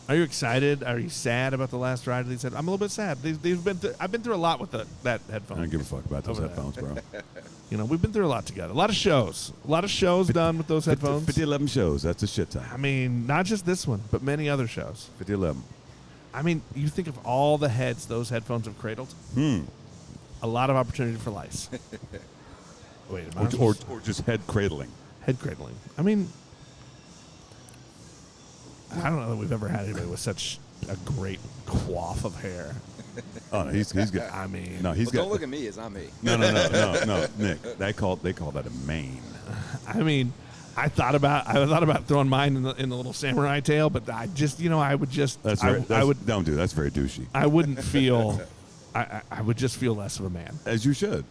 Are you excited? Are you sad about the last ride? They said I'm a little bit sad. I've been through a lot with that headphone. I don't give a fuck about those headphones, bro. You know, we've been through a lot together. A lot of shows done with those headphones. 50-11 shows. That's a shit ton. I mean, not just this one, but many other shows. 50-11. I mean, you think of all the heads those headphones have cradled. A lot of opportunity for lice. Wait, or just head cradling. Head cradling. I mean, I don't know that we've ever had anybody with such a great coif of hair. Oh, no, he's good. I mean, no, he's well, got. Don't look at me. It's not me. No, Nick. They call that a mane. I mean, I thought about throwing mine in the little samurai tail, but I just, I would just. That's don't do. That's very douchey. I wouldn't feel. I would just feel less of a man. As you should.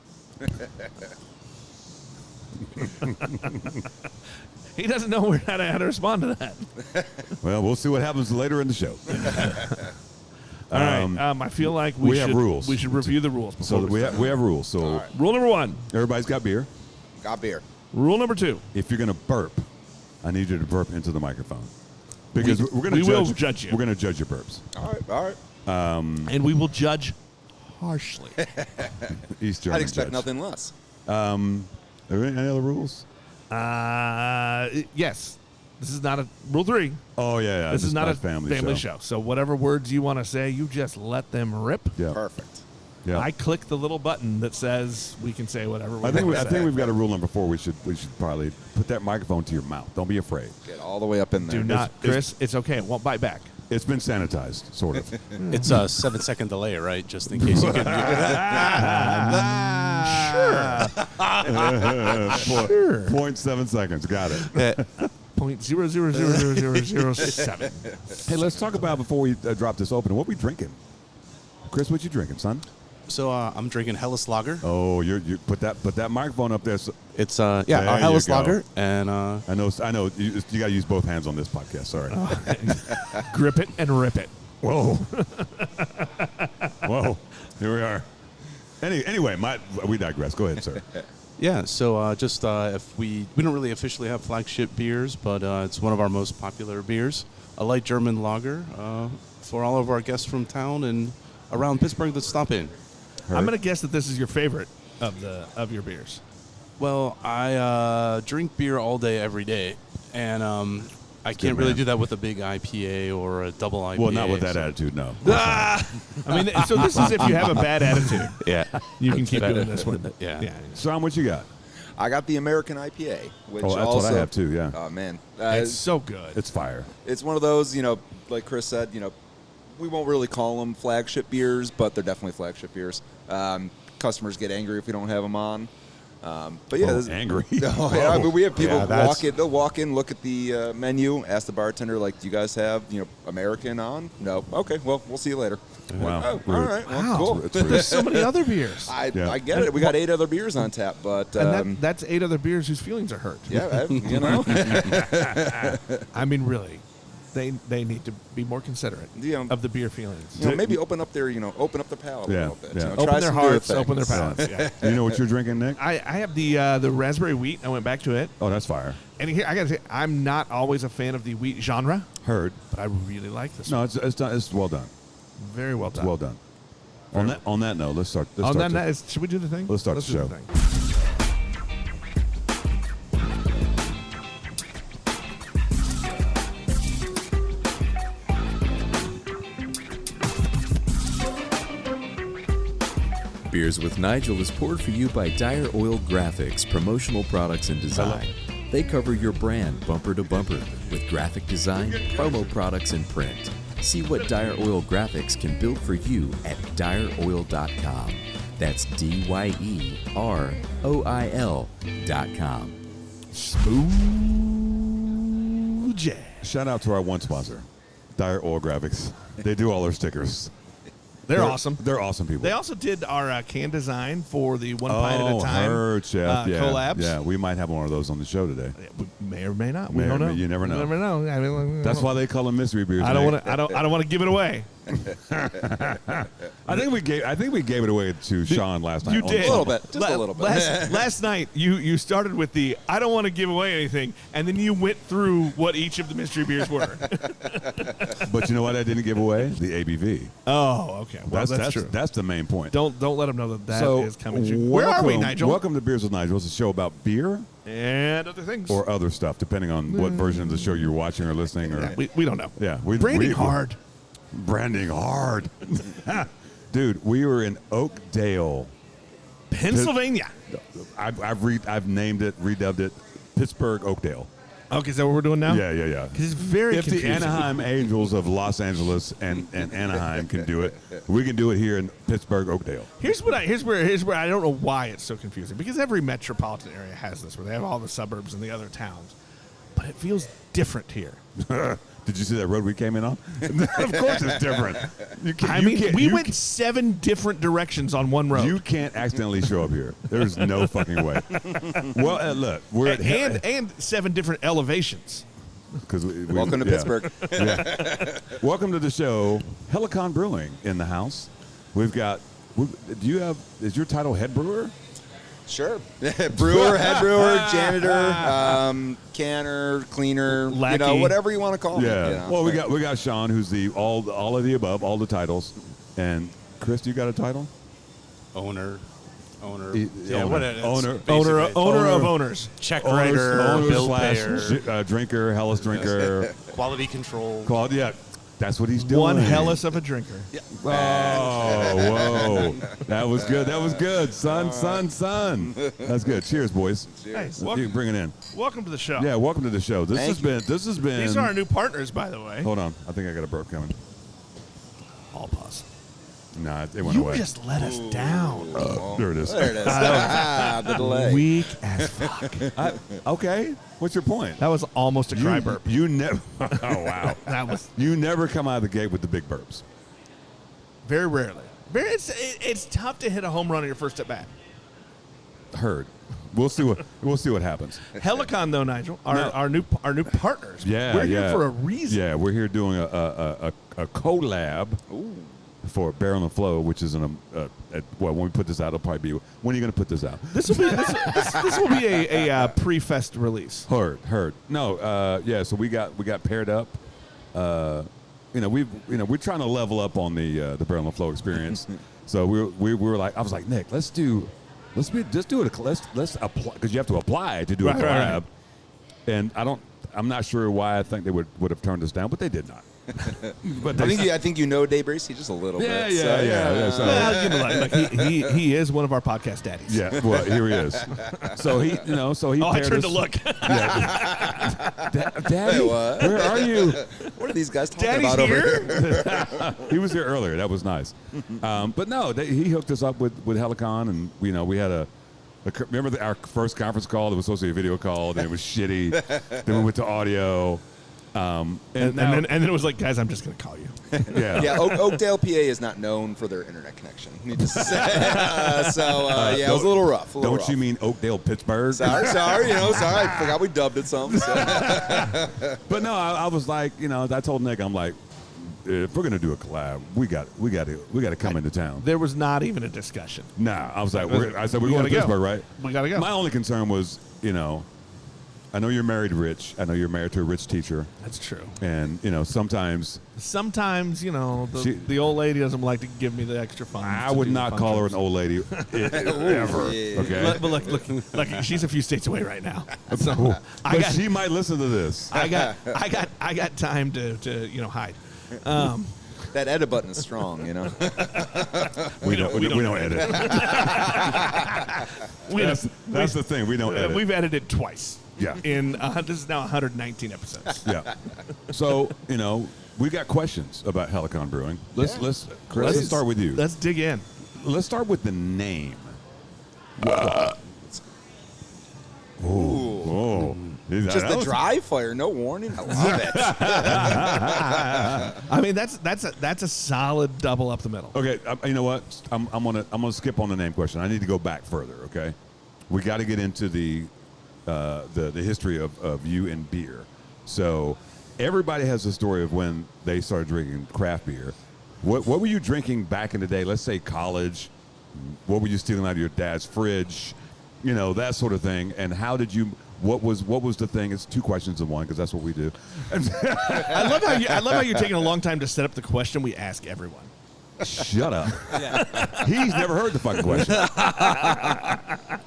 He doesn't know how to respond to that. Well, we'll see what happens later in the show. All right. I feel like we have rules. We should review the rules. So we have rules. So Rule number 1. Everybody's got beer. Got beer. Rule number 2. If you're going to burp, I need you to burp into the microphone. Because we're going to judge you. We're going to judge your burps. All right. And we will judge harshly. East German I'd expect judge. nothing less. Are there any other rules? Yes. This is not a Rule 3. Oh, yeah. This is not a family show. So whatever words you want to say, you just let them rip. Yeah. Perfect. Yeah. I click the little button that says we can say whatever we I think want. we've got a rule number 4. We should probably put that microphone to your mouth. Don't be afraid. Get all the way up in there. Do not, Chris. It's okay. It won't bite back. It's been sanitized, sort of. It's a 7-second delay, right? Just in case you can. Sure. 0.7 seconds. Got it. 0.000007. Hey, let's talk about before we drop this open. What are we drinking? Chris, what you drinking, son? So I'm drinking Helles Lager. Oh, you put that microphone up there. So it's our There Helles you go. Lager, and I know. You got to use both hands on this podcast. Sorry. Grip it and rip it. Whoa. Whoa. Here we are. Anyway, we digress. Go ahead, sir. yeah. So if we don't really officially have flagship beers, but it's one of our most popular beers, a light German lager for all of our guests from town and around Pittsburgh that stop in. I'm going to guess that this is your favorite of your beers. Well, I drink beer all day, every day, and I can't really do that with a big IPA or a double IPA. Well, not with that attitude, no. I mean, so this is if you have a bad attitude. Yeah. You can keep doing this one. Yeah. Sam, what you got? I got the American IPA, which That's also, what I have too. Yeah. Oh man, It's so good. It's fire. it's one of those, like Chris said, we won't really call them flagship beers, but they're definitely flagship beers. Customers get angry if we don't have them on. But yeah, angry. No, yeah, but we have people Yeah, walk in. They'll walk in, look at the menu, ask the bartender, like, "Do you guys have American on?" No. Okay, well, we'll see you later. Wow. Oh, Rude. all right. Well, Wow. cool. It's rude. There's so many other beers. I Yeah. get it. We got 8 other beers on tap, but And that's 8 other beers whose feelings are hurt. yeah, I mean, really, they need to be more considerate of the beer feelings. maybe open up their palate Yeah, a little bit. yeah. Try Open their some new hearts, things. open their palates. Yeah. You know what you're drinking, Nick? I have the raspberry wheat. I went back to it. Oh, that's fire. And here, I got to say, I'm not always a fan of the wheat genre, Heard. but I really like this No, one. it's done. It's well done. Very well It's done. well done. On that note, let's start. Should we do the thing? Let's start the do show. thing. Beers with Nigel is poured for you by Dire Oil Graphics, promotional products and design. They cover your brand bumper to bumper with graphic design, promo products, and print. See what Dire Oil Graphics can build for you at direoil.com. That's DYEROIL.com. Smooth jazz. Shout out to our one sponsor, Dire Oil Graphics. They do all our stickers. They're awesome. They're awesome people. They also did our can design for the One Pint at a Time heard, Chef. Yeah. collabs. Yeah, we might have one of those on the show today. We may or may not. We don't know. You never know. You never know. I mean, That's why they call them mystery beers. I don't want to give it away. I think we gave it away to Sean last night. You did A little bit, just a little bit. Last night, you started with the I don't want to give away anything, and then you went through what each of the mystery beers were. But you know what I didn't give away? The ABV. Oh, okay. Well, that's true. That's the main point. Don't let them know that so is coming to you. Where are we, Nigel? Welcome to Beers with Nigel. It's a show about beer And other things. or other stuff, depending on what version of the show you're watching or listening. Or we don't know. yeah, Branding hard. Branding hard. Dude, we were in Oakdale, Pennsylvania. I've named it, redubbed it, Pittsburgh, Oakdale. Okay, is that what we're doing now? Yeah. Because it's very If confusing. the Anaheim Angels of Los Angeles and Anaheim can do it, we can do it here in Pittsburgh, Oakdale. Here's where I don't know why it's so confusing, because every metropolitan area has this, where they have all the suburbs and the other towns, but it feels different here. Did you see that road we came in on? Of course it's different. We went 7 different directions on one road. You can't accidentally show up here. There's no fucking way. Well, look, we're at and 7 different elevations. because Welcome to Pittsburgh. Yeah. Welcome to the show. Helicon Brewing in the house. We've got. Is your title head brewer? Sure. Brewer, head brewer, janitor, canner, cleaner, Lackey. whatever you want to call Yeah. me. You know. Well, we got Sean, who's the all of the above, all the titles, and Chris, you got a title? Owner. Yeah, owner Owner of owners. check writer, bill payer, drinker, hellas drinker, quality control. quality. Yeah, that's what he's doing. One hellas of a drinker. Oh, whoa. That was good. That was good. Son. That's good. Cheers, boys. Hey, You can bring it in. welcome to the show. Yeah, welcome to the show. This has Thank been. These are our new partners, by the way. Hold on. I think I got a burp coming. All pause. Nah, it went You away. just let us down. There it is. There it is. The delay. Weak as fuck. Okay. What's your point? That was almost a cry burp. You never. Oh, wow. That was You never come out of the gate with the big burps. very rarely. It's tough to hit a home run on your first at bat. Heard. We'll see what happens. Helicon, though, Nigel, our new partners. Yeah, we're here for a reason. Yeah, we're here doing a collab for Barrel and Flow, which is when we put this out, it'll probably be. When are you going to put this out? This will be a pre-fest release. Heard. No, yeah. So we got paired up. We're trying to level up on the Barrel and Flow experience. So we were like, I was like, Nick, let's do it. Let's apply, because you have to apply to do a collab. Right. And I'm not sure why I think they would have turned us down, but they did not. But I think you know Dave Bracey just a little bit. Yeah. So, Well, you know, he is one of our podcast daddies. yeah, well, here he is. So he I paired turned us. to look. Daddy, Wait, what? where are you? What are these guys talking Daddy's about here? over here? He was here earlier. That was nice. But no, he hooked us up with Helicon, and we had remember our first conference call that was supposed to be a video call, and it was shitty. Then we went to audio. And then it was like, guys, I'm just going to call you. yeah. Yeah, Oakdale, PA is not known for their internet connection. Need to say. It was a little rough. Don't you mean Oakdale, Pittsburgh? Sorry. Sorry. I forgot we dubbed it something. So. But no, I was like, I told Nick, I'm like, if we're gonna do a collab, we got to come into town. There was not even a discussion. Nah, I was like, I said We we're going gotta to go. Pittsburgh, right? We got to go. My only concern was, I know you're married rich. I know you're married to a rich teacher, That's true. and sometimes The old lady doesn't like to give me the extra funds. I to would do the not call her an functions. old lady ever. Yeah. Okay, But look, she's a few states away right now. So but she might listen to this. I got time to hide. That edit button is strong, We don't edit. That's the thing. We don't edit. We've edited twice. Yeah. This is now 119 episodes. Yeah. So we got questions about Helicon Brewing. Let's start with you. Let's dig in. Let's start with the name. Oh. Just the dry fire, no warning. I love it. I mean, that's a solid double up the middle. Okay, you know what? I'm gonna skip on the name question. I need to go back further. Okay, we got to get into the history of you and beer. So everybody has a story of when they started drinking craft beer. What were you drinking back in the day? Let's say college. What were you stealing out of your dad's fridge? You know, that sort of thing. And how did you? What was the thing? It's 2 questions in one because that's what we do. I love how you're taking a long time to set up the question we ask everyone. Shut up. He's never heard the fucking question.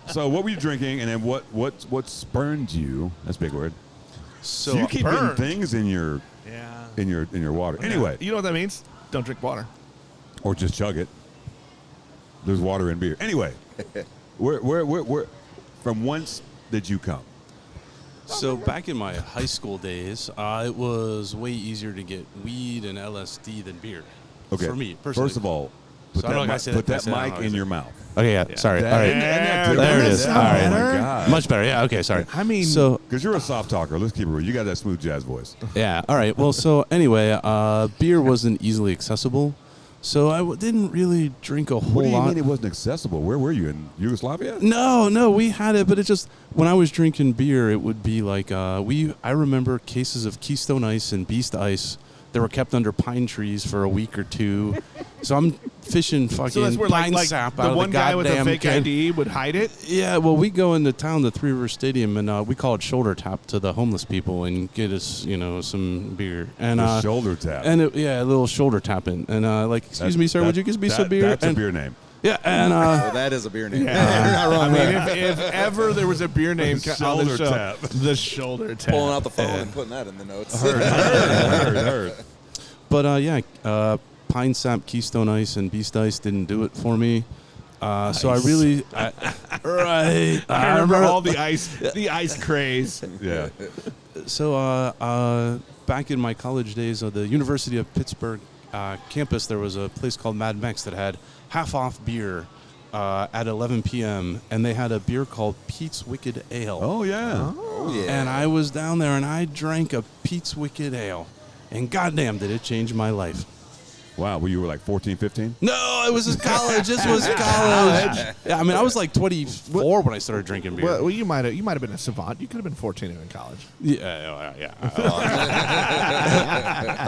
So what were you drinking, and then what spurned you? That's a big word. So you keep getting things in your water. Anyway, you know what that means? Don't drink water, or just chug it. There's water in beer. Anyway, where from whence did you come? So back in my high school days, it was way easier to get weed and LSD than beer. Okay. For me, personally. First of all, put So that mic in your mouth. Okay, yeah. Sorry. All right. There it is. All right. Oh my God. Much better. Yeah. Okay. Sorry. I mean, so Because you're a soft talker. Let's keep it real. You got that smooth jazz voice. yeah. All right. Well, so anyway, beer wasn't easily accessible, so I didn't really drink a whole lot. What do you mean it wasn't accessible? Where were you, in Yugoslavia? No, we had it, but it just when I was drinking beer, it would be like I remember cases of Keystone Ice and Beast Ice. They were kept under pine trees for a week or two. So I'm fishing fucking so that's where pine like sap the out of one the guy with a goddamn fake can. ID would hide it. Yeah, well, we go into town, the Three River Stadium, and we call it shoulder tap to the homeless people and get us, some beer. And The shoulder tap. And a little shoulder tapping. And excuse me, sir, would you give me some beer? That's a beer name. Yeah, and Well, that is a beer name. Yeah. You're not wrong I mean, there. if ever there was a beer name on the Shoulder show, tap. the shoulder tap. Pulling out the phone and putting that in the notes. Heard. But Pine Sap, Keystone Ice, and Beast Ice didn't do it for me. So I really, right. I remember all the ice craze. Yeah. So back in my college days of the University of Pittsburgh campus, there was a place called Mad Mex that had half-off beer at 11 p.m., and they had a beer called Pete's Wicked Ale. Oh, yeah. Oh, yeah. And I was down there, and I drank a Pete's Wicked Ale, and goddamn, did it change my life. Wow. Well, you were like 14, 15? No, it was just college. This was college. Yeah, I mean, I was like 24 when I started drinking beer. Well, you might have been a savant. You could have been 14 in college. Yeah.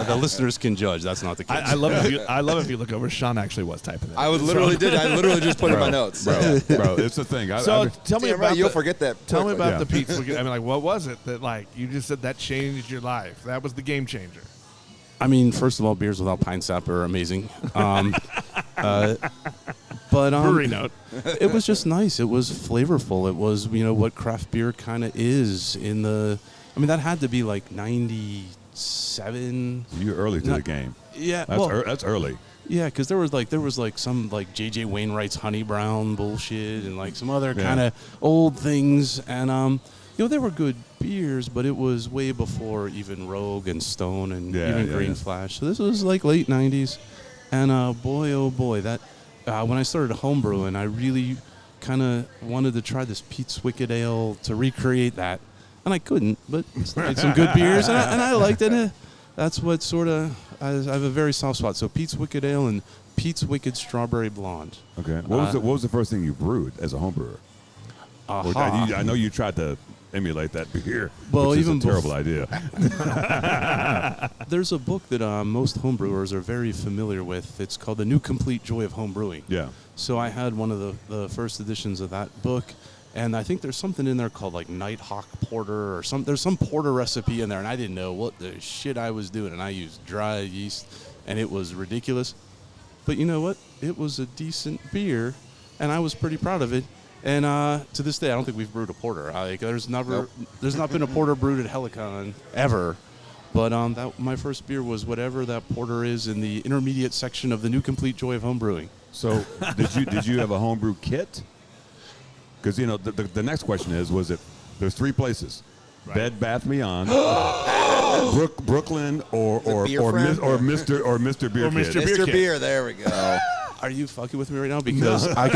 The listeners can judge. That's not the case. I love if you look over. Sean actually was typing that. I literally just put it in my notes. Bro, it's the thing. So tell me Damn about right, you'll forget that. Tell me quickly. about the Pete's Wicked. I mean, like, what was it that like you just said that changed your life? That was the game changer. I mean, first of all, beers without pine sap are amazing. But Brewery note. it was just nice. It was flavorful. It was, what craft beer kind of is in the. I mean, that had to be like 97. You're early to the game. Yeah, That's early. Yeah, because there was some like J.J. Wainwright's Honey Brown bullshit and like some other kind of old things, and they were good beers, but it was way before even Rogue and Stone and even Green Flash. So this was like late 90s, and boy, oh boy, that when I started homebrewing, I really kind of wanted to try this Pete's Wicked Ale to recreate that, and I couldn't, but I made some good beers, and I liked it. That's what sort of I have a very soft spot. So Pete's Wicked Ale and Pete's Wicked Strawberry Blonde. Okay. What was the first thing you brewed as a home brewer? I know you tried to emulate that beer. Well, which even is a terrible idea. There's a book that most homebrewers are very familiar with. It's called The New Complete Joy of Home Brewing. Yeah. So I had one of the first editions of that book, and I think there's something in there called like Nighthawk Porter or there's some porter recipe in there, and I didn't know what the shit I was doing, and I used dry yeast, and it was ridiculous. But you know what? It was a decent beer, and I was pretty proud of it. And to this day, I don't think we've brewed a porter. There's not been a porter brewed at Helicon ever. But my first beer was whatever that porter is in the intermediate section of the New Complete Joy of Home Brewing. So did you have a homebrew kit? Because the next question was it? There's 3 places: right. Bed Bath Beyond, Brooklyn, or Mr. Beer Kit. Mr. Beer. There we go. Are you fucking with me right now? Because I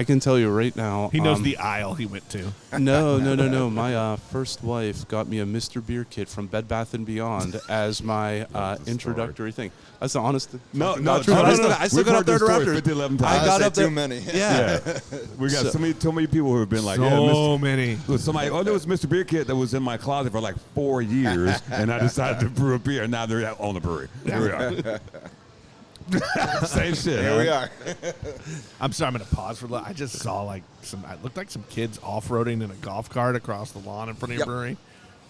can tell you right now. He knows the aisle he went to. No. My first wife got me a Mr. Beer kit from Bed Bath & Beyond as my introductory thing. That's the honest. No. I still got up there to Raptors. 50, 11 I times. got up there. Too many. Yeah. We got so many people who have been like, so many. Somebody, there was Mr. Beer Kit that was in my closet for like 4 years, and I decided to brew a beer, and now they're on the brewery. Here we are. Same shit. Here we are. I'm sorry, I'm going to pause for a little. I just saw like it looked like some kids off-roading in a golf cart across the lawn in front of your brewery.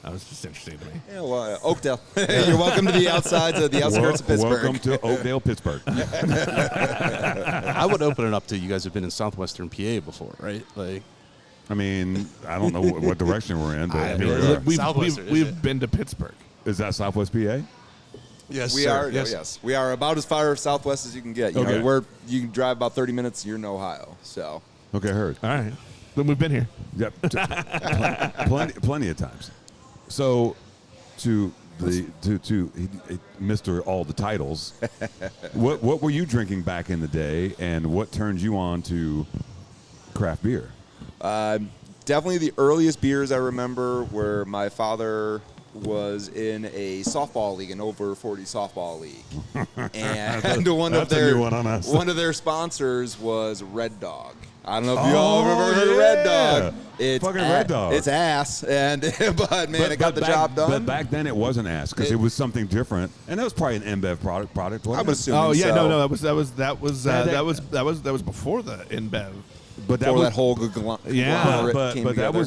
That was just interesting to me. Yeah, well, Oakdale. You're welcome to the outsides of the outskirts of Pittsburgh. Welcome to Oakdale, Pittsburgh. I would open it up to you guys have been in southwestern PA before, right? Like, I mean, I don't know what direction we're in, but here we are. We've, we've been to Pittsburgh. Is that Southwest PA? yes, We are, yes. We are about as far southwest as you can get. You Okay. know, you can drive about 30 minutes, you're in Ohio. So, Okay, heard. All right. Then we've been here. Yep. Plenty of times. So, to Mr. All the Titles, what were you drinking back in the day, and what turned you on to craft beer? definitely the earliest beers I remember were my father was in a softball league, an over 40 softball league, and one of their sponsors was Red Dog. I don't know if you all ever heard of Red Dog. It's fucking Red Dog. It's ass, and but man, it got the job done. But back then it wasn't ass because it was something different, and that was probably an InBev product. I Wasn't would it? assume. Oh yeah, so. no, that was before the InBev. But Before that whole Yeah, but came that together.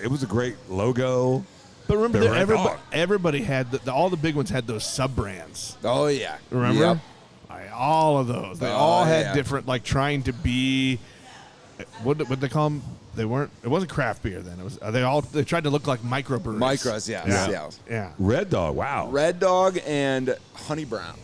it was a great logo. But remember, The that Red Dog. everybody had all the big ones had those sub brands. Oh yeah, Remember? Yep. All of those. They Oh, all had yeah. different, like trying to be. What they call them? They weren't. It wasn't craft beer then. It was. They tried to look like microbreweries. Micros, yes, Yeah. yes. Yeah. Red Dog, wow. Red Dog and Honey Brown.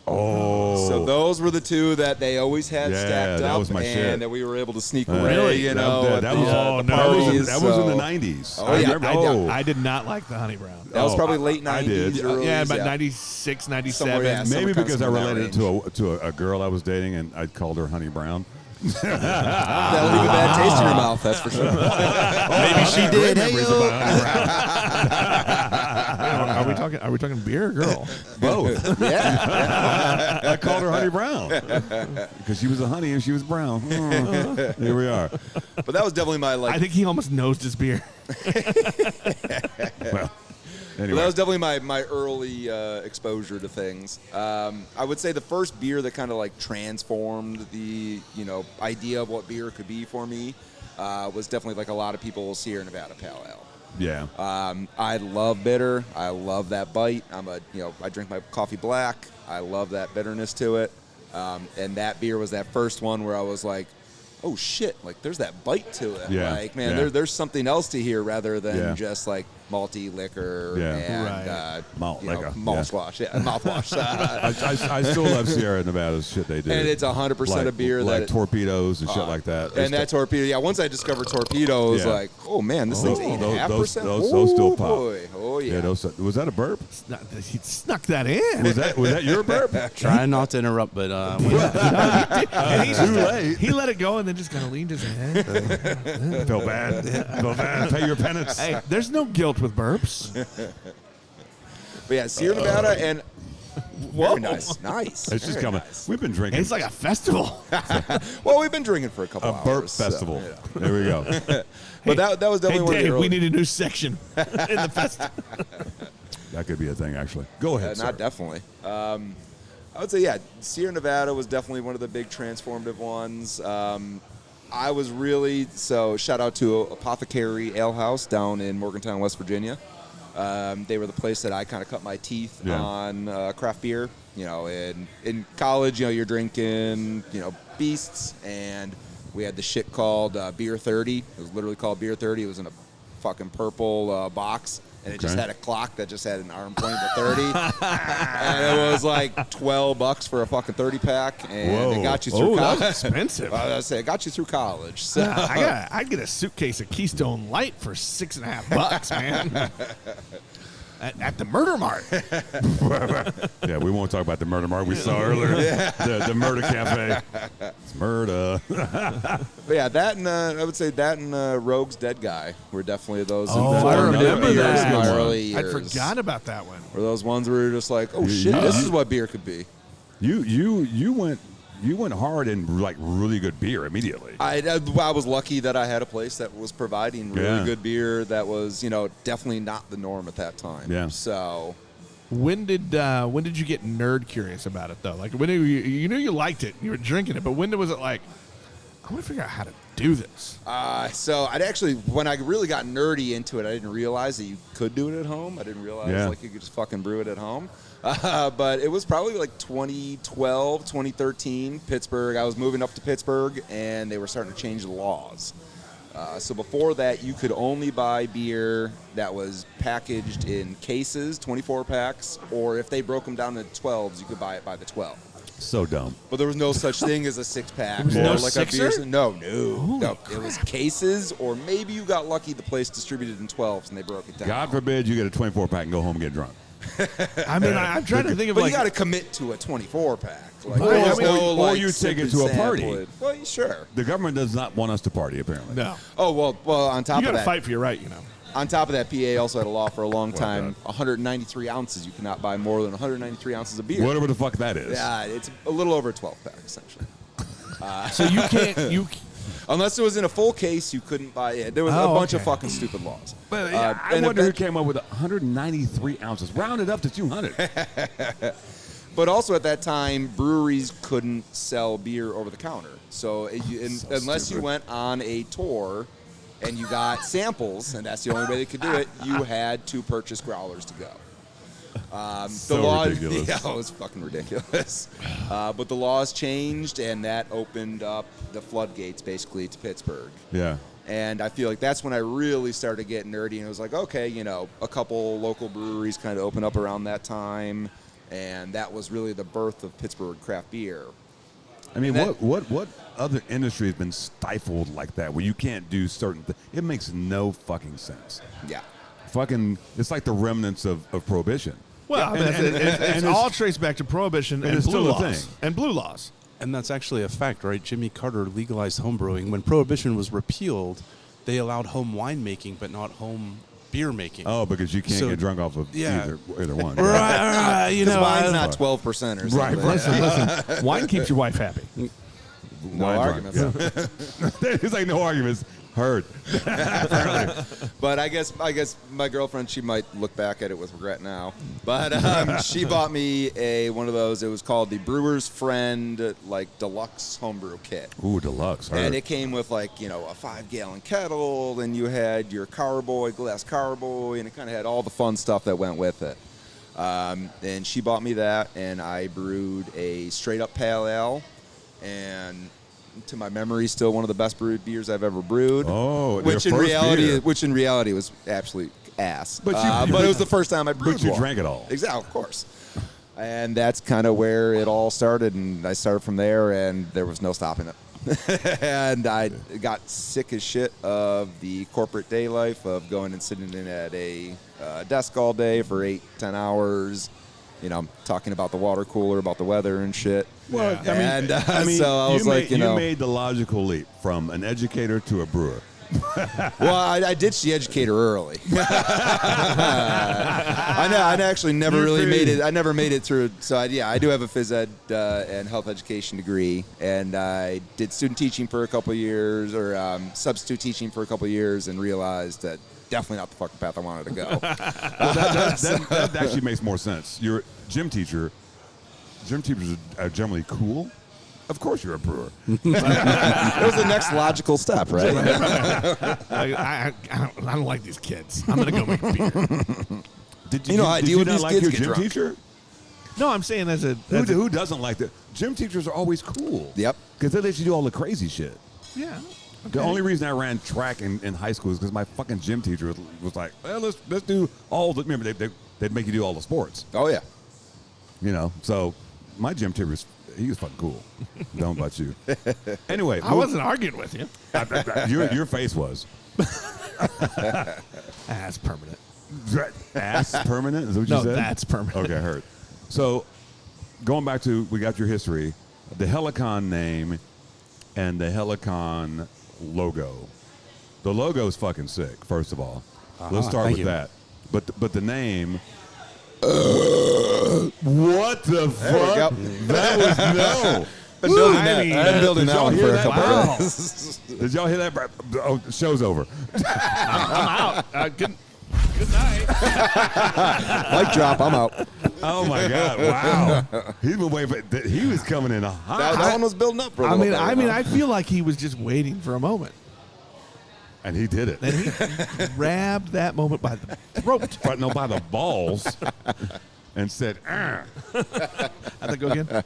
Oh, So those were the two that they always had Yeah, stacked that up, was my and shit. that we were able to sneak Really? away. You know, that, at that the, was the that was parties, that was in the so- 90s. Oh, yeah. remember. I did not like the Honey Brown. That was probably late I did. 90s. early, Yeah, about 96, 97. Somewhere, yeah. Maybe Some because I kind of related that it to a girl I was dating, and I called her Honey Brown. That'll leave a bad taste in your mouth, that's for sure. Maybe she did. Memories about Honey Brown. Are we talking beer or girl? Both. Yeah. I called her Honey Brown because she was a honey and she was brown. Here we are. But that was definitely my, I think he almost nosed his beer. Well, Well, anyway. that was definitely my early exposure to things. I would say the first beer that kind of like transformed the idea of what beer could be for me was definitely like a lot of people's Sierra Nevada Pale Ale. Yeah. I love bitter. I love that bite. I drink my coffee black. I love that bitterness to it. And that beer was that first one where I was like, oh shit, like there's that bite to it. Yeah, Like, man, yeah. there's something else to here rather than Yeah. just like malty liquor Yeah. and Right. Malt liquor, malt yeah. swash. Yeah, mouthwash. I still love Sierra Nevada's shit they do. And it's 100% a beer like that torpedoes and shit like that. and that torpedo, yeah. Once I discovered torpedoes, Yeah. like, oh man, this thing's 8.5%. those still pop. Boy. Oh yeah. Was that a burp? He snuck that in. Was that your burp? Try not to interrupt, but And he Too just- late. He let it go and then just kind of leaned his head. Felt bad. Felt bad. Pay your penance. Hey, there's no guilt with burps. But yeah, Sierra Nevada and very nice. It's just Very coming. nice. We've been drinking. It's like a festival. Well, we've been drinking for a couple a hours. burp so, festival. yeah. There we go. But that was Hey, definitely one of the Dave, early. we need a new section in the festival. That could be a thing, actually. Go ahead, sir. Not definitely. I would say, yeah, Sierra Nevada was definitely one of the big transformative ones. I was really, so shout out to Apothecary Ale House down in Morgantown, West Virginia. They were the place that I kind of cut my teeth on craft beer. In college, you're drinking, Beasts, and we had the shit called Beer 30. It was literally called Beer 30. It was in a fucking purple box. And it just Okay. had a clock that just had an arm pointing to 30. And it was like $12 for a fucking 30 pack. And Whoa. it got you through Oh, that college. was expensive. I was gonna say, it got you through college. So I'd get a suitcase of Keystone Light for $6.50, man. At the Murder Mart. Yeah, we won't talk about the murder mark we saw earlier. The murder cafe. It's murder. but yeah, that and I would say that and Rogue's Dead Guy were definitely those. Oh, that I were remember beers that. in my Good one. early I years. forgot about that one. Were those ones where you're just like, oh shit, Yeah. this is what beer could be. You went hard in like really good beer immediately. I was lucky that I had a place that was providing really Yeah. good beer that was, definitely not the norm at that time. Yeah. So, When did you get nerd curious about it though? Like when you knew you liked it, you were drinking it, but when was it like, I want to figure out how to do this? So I'd actually, when I really got nerdy into it, I didn't realize that you could do it at home. I didn't realize like you could just fucking brew it at home. But it was probably like 2012, 2013, Pittsburgh. I was moving up to Pittsburgh, and they were starting to change the laws. So before that, you could only buy beer that was packaged in cases, 24 packs, or if they broke them down into 12s, you could buy it by the 12. So dumb. But there was no such thing as a 6-pack. was or no like sixer? a beer. No. It was cases, or maybe you got lucky the place distributed in 12s and they broke it down. God forbid you get a 24-pack and go home and get drunk. I mean, I'm trying to think of But like you got to commit to a 24-pack. Like, Or- there's I mean, no, or like, you take it sip to and a party. sample it. Well, sure. The government does not want us to party, apparently. no. Oh, well, on top You got of to that, fight for your right, you know. on top of that, PA also had a law for a long time. that? 193 ounces. You cannot buy more than 193 ounces of beer. Whatever the fuck that is. Yeah, it's a little over a 12-pack, essentially. So you can't Unless it was in a full case, you couldn't buy it. There was a bunch of fucking stupid laws. But Uh, I and wonder who event- came up with 193 ounces. Round it up to 200. But also at that time, breweries couldn't sell beer over the counter. So, unless you stupid. went on a tour and you got samples, and that's the only way they could do it, you had to purchase growlers to go. So ridiculous. Yeah, it was fucking ridiculous. But the laws changed, and that opened up the floodgates basically to Pittsburgh. Yeah. And I feel like that's when I really started getting nerdy, and it was like, okay, a couple local breweries kind of opened up around that time, and that was really the birth of Pittsburgh craft beer. I mean, that- what other industry has been stifled like that where you can't do certain things? It makes no fucking sense. Yeah. Fucking, it's like the remnants of Prohibition. Well, I mean, it's all traced back to Prohibition and it's blue still a laws. thing. And blue laws. And that's actually a fact, right? Jimmy Carter legalized homebrewing. When Prohibition was repealed, they allowed home winemaking, but not home beer making. Oh, because you can't So- get drunk off of yeah. either one. Right, you Because know, wine's I- not 12% or something. Right, Listen, wine keeps your wife happy. No arguments. Yeah. It's like no arguments. Heard. But I guess my girlfriend, she might look back at it with regret now. But she bought me one of those. It was called the Brewer's Friend, like deluxe homebrew kit. Ooh, deluxe. Heard. And it came with a 5-gallon kettle, and you had your glass carboy, and it kind of had all the fun stuff that went with it. And she bought me that, and I brewed a straight up pale ale, and to my memory, still one of the best brewed beers I've ever brewed. Oh, your which in first beer. reality was absolutely ass. But But it was the first time I brewed. But you one. drank it all. Exactly, of course. And that's kind of where it all started, and I started from there, and there was no stopping it. And I got sick as shit of the corporate day life of going and sitting in at a desk all day for 8-10 hours, talking about the water cooler, about the weather and shit. Well, I mean, so I was you made the logical leap from an educator to a brewer. Well, I ditched the educator early. I actually never really made it. I never made it through. So I do have a phys ed and health education degree, and I did student teaching for a couple of years, or substitute teaching for a couple of years, and realized that definitely not the fucking path I wanted to go. Well, that actually makes more sense. You're a gym teacher. Gym teachers are generally cool. Of course you're a brewer. It was the next logical step, right? I don't like these kids. I'm going to go make beer. You know how I deal with not these like kids your get gym drunk. teacher? No, I'm saying as a Who doesn't like that? Gym teachers are always cool. Yep. Because they let you do all the crazy shit. yeah. The only reason I ran track in high school is because my fucking gym teacher was like, well, let's do all the, remember, they'd make you do all the sports. Oh yeah. So my gym teacher, he was fucking cool. Don't about you. Anyway. I wasn't arguing with you. Your face was. That's permanent. Ass permanent? Is that what you No, said? that's permanent. Okay, I heard. So, going back to, we got your history, the Helicon name and the Helicon logo. The logo is fucking sick, first of all. Let's start thank with you. that. But the name... what the fuck? we go. That was no. Been building that. I mean, I've been building did that y'all one hear for a that? couple Wow. of days. Did y'all hear that? Oh, show's over. I'm out. Good night. Mic drop. I'm out. Oh my God! Wow, he's been waiting. He was coming in hot. That one was building up for a I little mean, bit, I you mean, know? I feel like he was just waiting for a moment. And he did it. And he grabbed that moment by the throat. But no, by the balls, and said, "Ah." How'd that go again?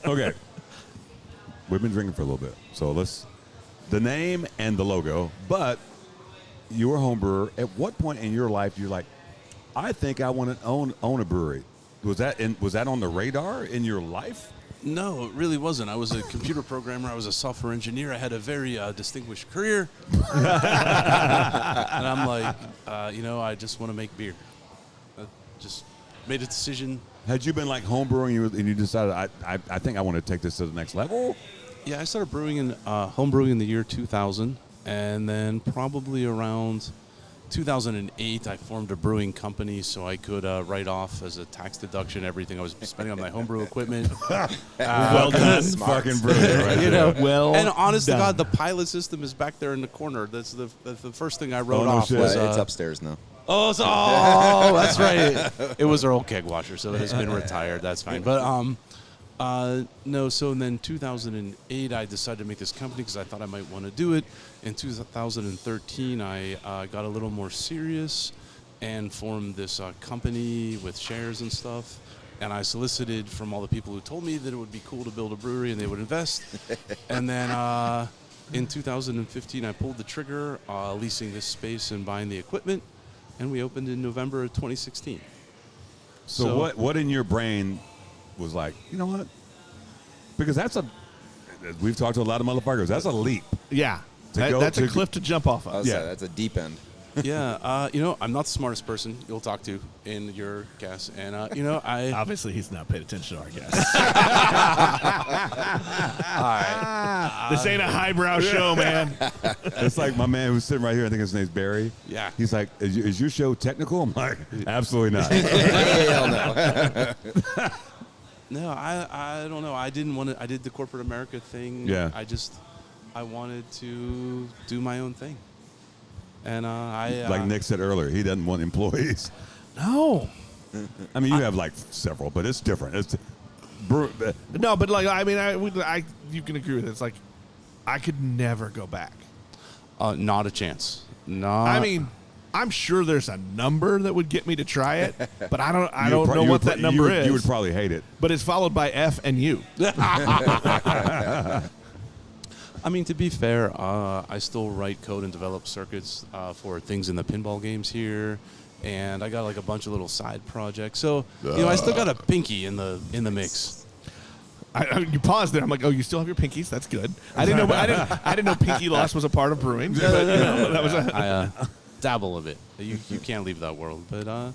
Okay. We've been drinking for a little bit, so the name and the logo. But you were a home brewer. At what point in your life you're like, I think I want to own a brewery? Was that on the radar in your life? No, it really wasn't. I was a computer programmer. I was a software engineer. I had a very distinguished career. And I'm like, I just want to make beer. I just made a decision. Had you been like home brewing and you decided, I think I want to take this to the next level? Yeah, I started home brewing in the year 2000. And then probably around 2008, I formed a brewing company so I could write off as a tax deduction everything I was spending on my homebrew equipment. Well done. Fucking brilliant, right there. Well And honest to done. God, the pilot system is back there in the corner. That's the first thing I wrote no off shit. was. It's upstairs now. Oh, that's right. It was our old keg washer, so it has been retired. That's fine. But no. So then 2008, I decided to make this company because I thought I might want to do it. In 2013, I got a little more serious and formed this company with shares and stuff. And I solicited from all the people who told me that it would be cool to build a brewery and they would invest. And then in 2015, I pulled the trigger, leasing this space and buying the equipment. And we opened in November of 2016. So what in your brain was like, you know what? Because we've talked to a lot of motherfuckers. That's a leap. Yeah. go That's to- a cliff to jump off of. Yeah. That's a deep end. Yeah, I'm not the smartest person you'll talk to in your cast. And, I... Obviously, he's not paid attention to our guests. This ain't a highbrow show, man. It's like my man who's sitting right here, I think his name's Barry. Yeah. He's like, is your show technical? I'm like, absolutely not. Hell no. No, I don't know. I didn't want to... I did the corporate America thing. Yeah. I wanted to do my own thing. And Like Nick said earlier, he doesn't want employees. No. I mean, you have like several, but it's different. No, but like, I mean, you can agree with it. It's like, I could never go back. not a chance. I mean, I'm sure there's a number that would get me to try it, but I don't know what that number is. You would probably hate it. But it's followed by F and U. I mean, to be fair, I still write code and develop circuits for things in the pinball games here, and I got like a bunch of little side projects. So I still got a pinky in the mix. You paused there. I'm like, oh, you still have your pinkies? That's good. I didn't know pinky loss was a part of brewing. But that was I dabble a bit. You can't leave that world, but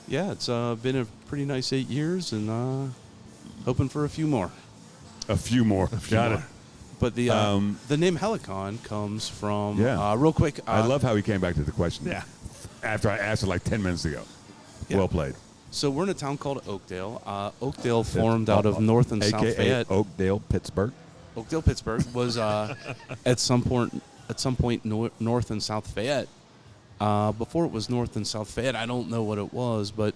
yeah, it's been a pretty nice 8 years, and hoping for a few more. A few more. Got it. But the name Helicon comes from real quick. I love how he came back to the question. Yeah. After I asked it like 10 minutes ago. Yeah. Well played. So we're in a town called Oakdale. Oakdale formed out of North and South AKA Fayette. Oakdale, Pittsburgh. Oakdale, Pittsburgh was at some point North and South Fayette. Before it was North and South Fayette, I don't know what it was, but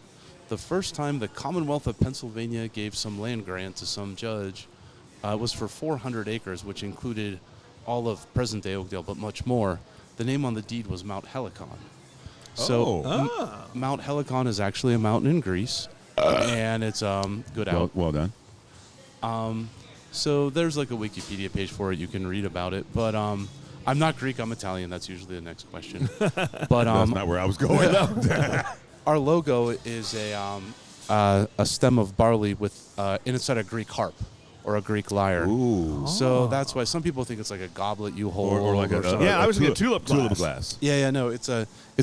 the first time the Commonwealth of Pennsylvania gave some land grant to some judge, it was for 400 acres, which included all of present-day Oakdale, but much more. The name on the deed was Mount Helicon. So Mount Helicon is actually a mountain in Greece, and it's good out. Well done. So there's like a Wikipedia page for it. You can read about it. But I'm not Greek. I'm Italian. That's usually the next question. But That's not where I was going. our logo is a stem of barley with inside a Greek harp or a Greek lyre. Ooh. So that's why some people think it's like a goblet you hold Or like something. Yeah, I was thinking tulip glass. Yeah, no, it's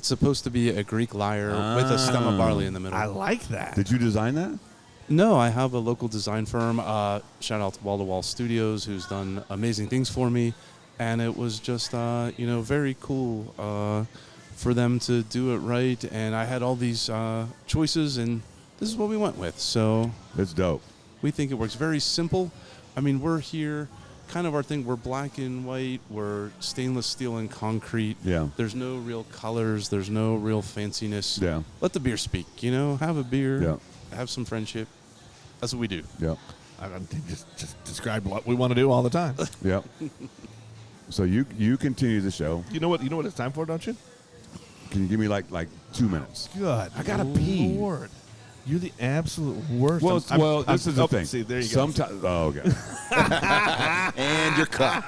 supposed to be a Greek lyre with a stem of barley in the middle. I like that. Did you design that? No, I have a local design firm. Shout out to Wall to Wall Studios, who's done amazing things for me, and it was just very cool for them to do it right. And I had all these choices, and this is what we went with. So It's dope. we think it works. Very simple. I mean, we're here kind of our thing. We're black and white. We're stainless steel and concrete. Yeah. There's no real colors. There's no real fanciness. Yeah. Let the beer speak. Have a beer. Yeah. Have some friendship. That's what we do. Yeah. I don't think just describe what we want to do all the time. Yeah. So you continue the show. You know what it's time for, don't you? Can you give me like 2 minutes? Good. I gotta pee. Lord. You're the absolute worst. Well, this is the thing. See, there you go. Sometimes, oh, okay. And you're cut.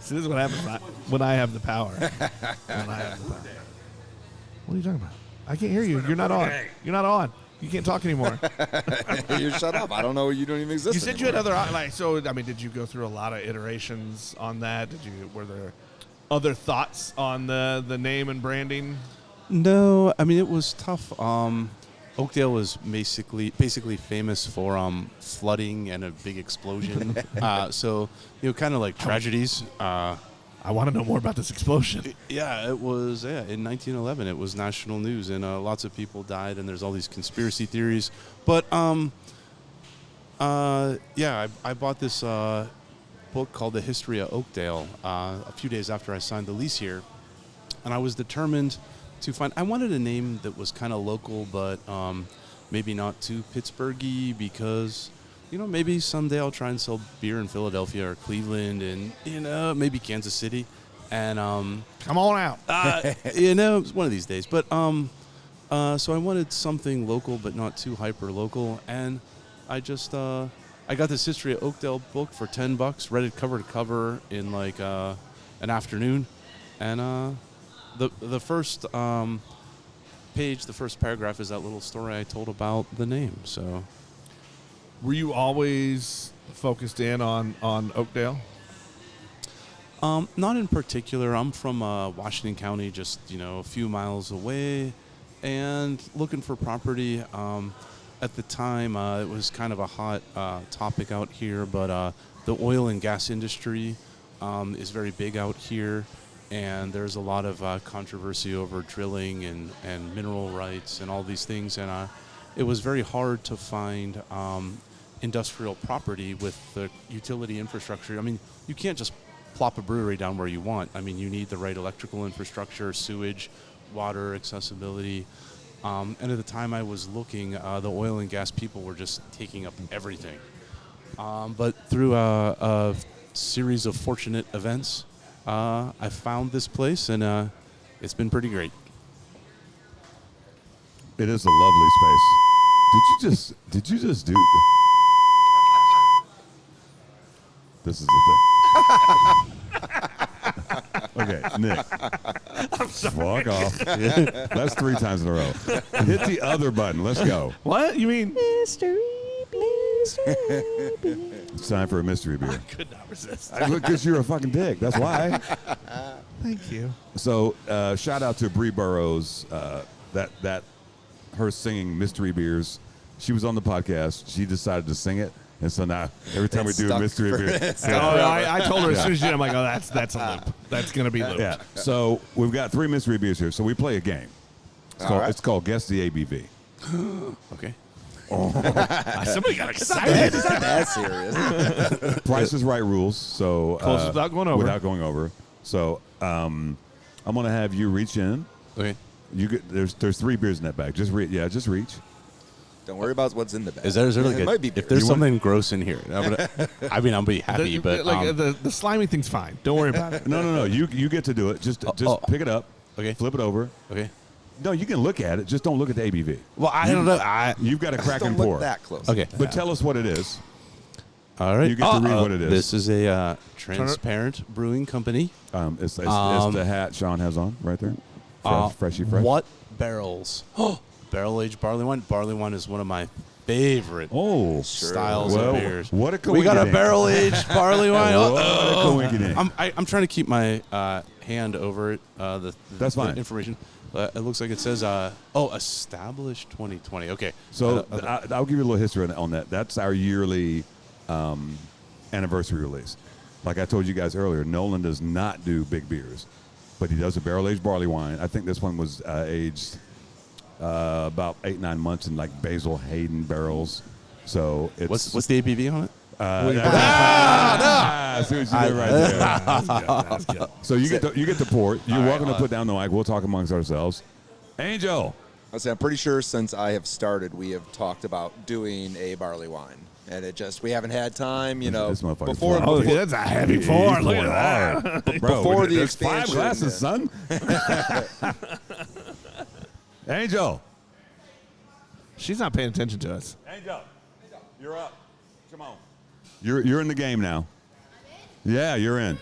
See, this is what happens when I have the power. When I have the power. What are you talking about? I can't hear you. You're not on. You're not on. You can't talk anymore. You're shut up. I don't know. You don't even exist. You said anymore. you had other so. I mean, did you go through a lot of iterations on that? Were there other thoughts on the name and branding? No, I mean it was tough. Oakdale was basically famous for flooding and a big explosion. So kind of like tragedies. I want to know more about this explosion. Yeah, it was. Yeah, in 1911, it was national news, and lots of people died, and there's all these conspiracy theories. But yeah, I bought this book called The History of Oakdale a few days after I signed the lease here, and I was determined to find. I wanted a name that was kind of local, but maybe not too Pittsburghy, because maybe someday I'll try and sell beer in Philadelphia or Cleveland, and maybe Kansas City, and Come on out. it's one of these days. But so I wanted something local, but not too hyper local, and I just I got this History of Oakdale book for $10, read it cover to cover in like an afternoon, and the first page, the first paragraph is that little story I told about the name. So, Were you always focused in on Oakdale? not in particular. I'm from Washington County, just a few miles away, and looking for property. At the time, it was kind of a hot topic out here, but the oil and gas industry is very big out here, and there's a lot of controversy over drilling and mineral rights and all these things, and it was very hard to find industrial property with the utility infrastructure. I mean, you can't just plop a brewery down where you want. I mean, you need the right electrical infrastructure, sewage, water, accessibility. And at the time I was looking, the oil and gas people were just taking up everything. But through a series of fortunate events, I found this place, and it's been pretty great. It is a lovely space. Did you just do? This is the thing. Okay, Nick. Fuck off. That's 3 times in a row. Hit the other button. Let's go. What? You mean? Mystery beer. It's time for a mystery beer. I could not resist. Because you're a fucking dick. That's why. Thank you. So, shout out to Bree Burrows. That her singing mystery beers. She was on the podcast. She decided to sing it. And so now, every time we do a mystery beer. I told her as soon as she did, I'm like, oh, that's a loop. That's going to be looped. Yeah. So, we've got 3 mystery beers here. So, we play a game. It's called Guess the ABV. Okay. Somebody got excited. It's not that serious. Price is Right rules. So Close without going over. Without going over. So I'm gonna have you reach in. Okay. You get there's 3 beers in that bag. Just reach. Don't worry about what's in the bag. Is there like it might be beer. if there's something gross in here, I'll be happy. But the slimy thing's fine. Don't worry about it. No. You get to do it. Just pick it up. Okay. Flip it over. Okay. No, you can look at it. Just don't look at the ABV. Well, I don't know. You've got to crack Don't and look pour. that close. Okay. But tell us what it is. All right. You get to read what it is. This is a transparent brewing company. It's the hat Sean has on right there. Freshy fresh. What barrels? Barrel-aged barley wine. Barley wine is one of my favorite styles of beers. What a coincidence. We got a barrel-aged barley wine. What a coincidence. I'm trying to keep my hand over it. That's fine. The information. It looks like it says, established 2020. Okay. So I'll give you a little history on that. That's our yearly anniversary release. Like I told you guys earlier, Nolan does not do big beers, but he does a barrel-aged barley wine. I think this one was aged about 8-9 months in like Basil Hayden barrels. So it's what's the ABV on it? I see what you did right there. That's good. So you get the port. You're welcome to put down the mic. We'll talk amongst ourselves. Angel. I'm pretty sure since I have started, we have talked about doing a barley wine, and we haven't had time. You know, This motherfucker's before flying. Oh, that's a heavy pour. Look at that. Bro, before the there's 5 expansion, glasses, son. Angel. She's not paying attention to us. Angel, you're up. Come on. You're in the game now. Yeah, you're in.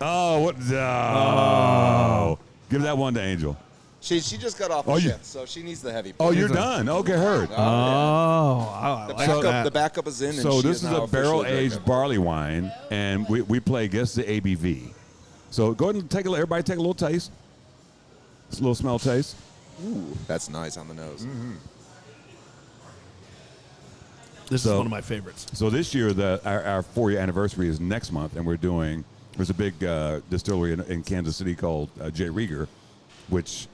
Oh, what? Oh. Give that one to Angel. She just got off Oh, the you- shift, so she needs the heavy. Oh, pour. you're done. Okay, heard. Oh, I like that. The backup is in. And So she this is now a barrel-aged officially drinking. barley wine, and we play guess the ABV. So go ahead and everybody take a little taste. Just a little smell taste. Ooh, that's nice on the nose. This So- is one of my favorites. So this year, our 4-year anniversary is next month, and there's a big distillery in Kansas City called J. Rieger, which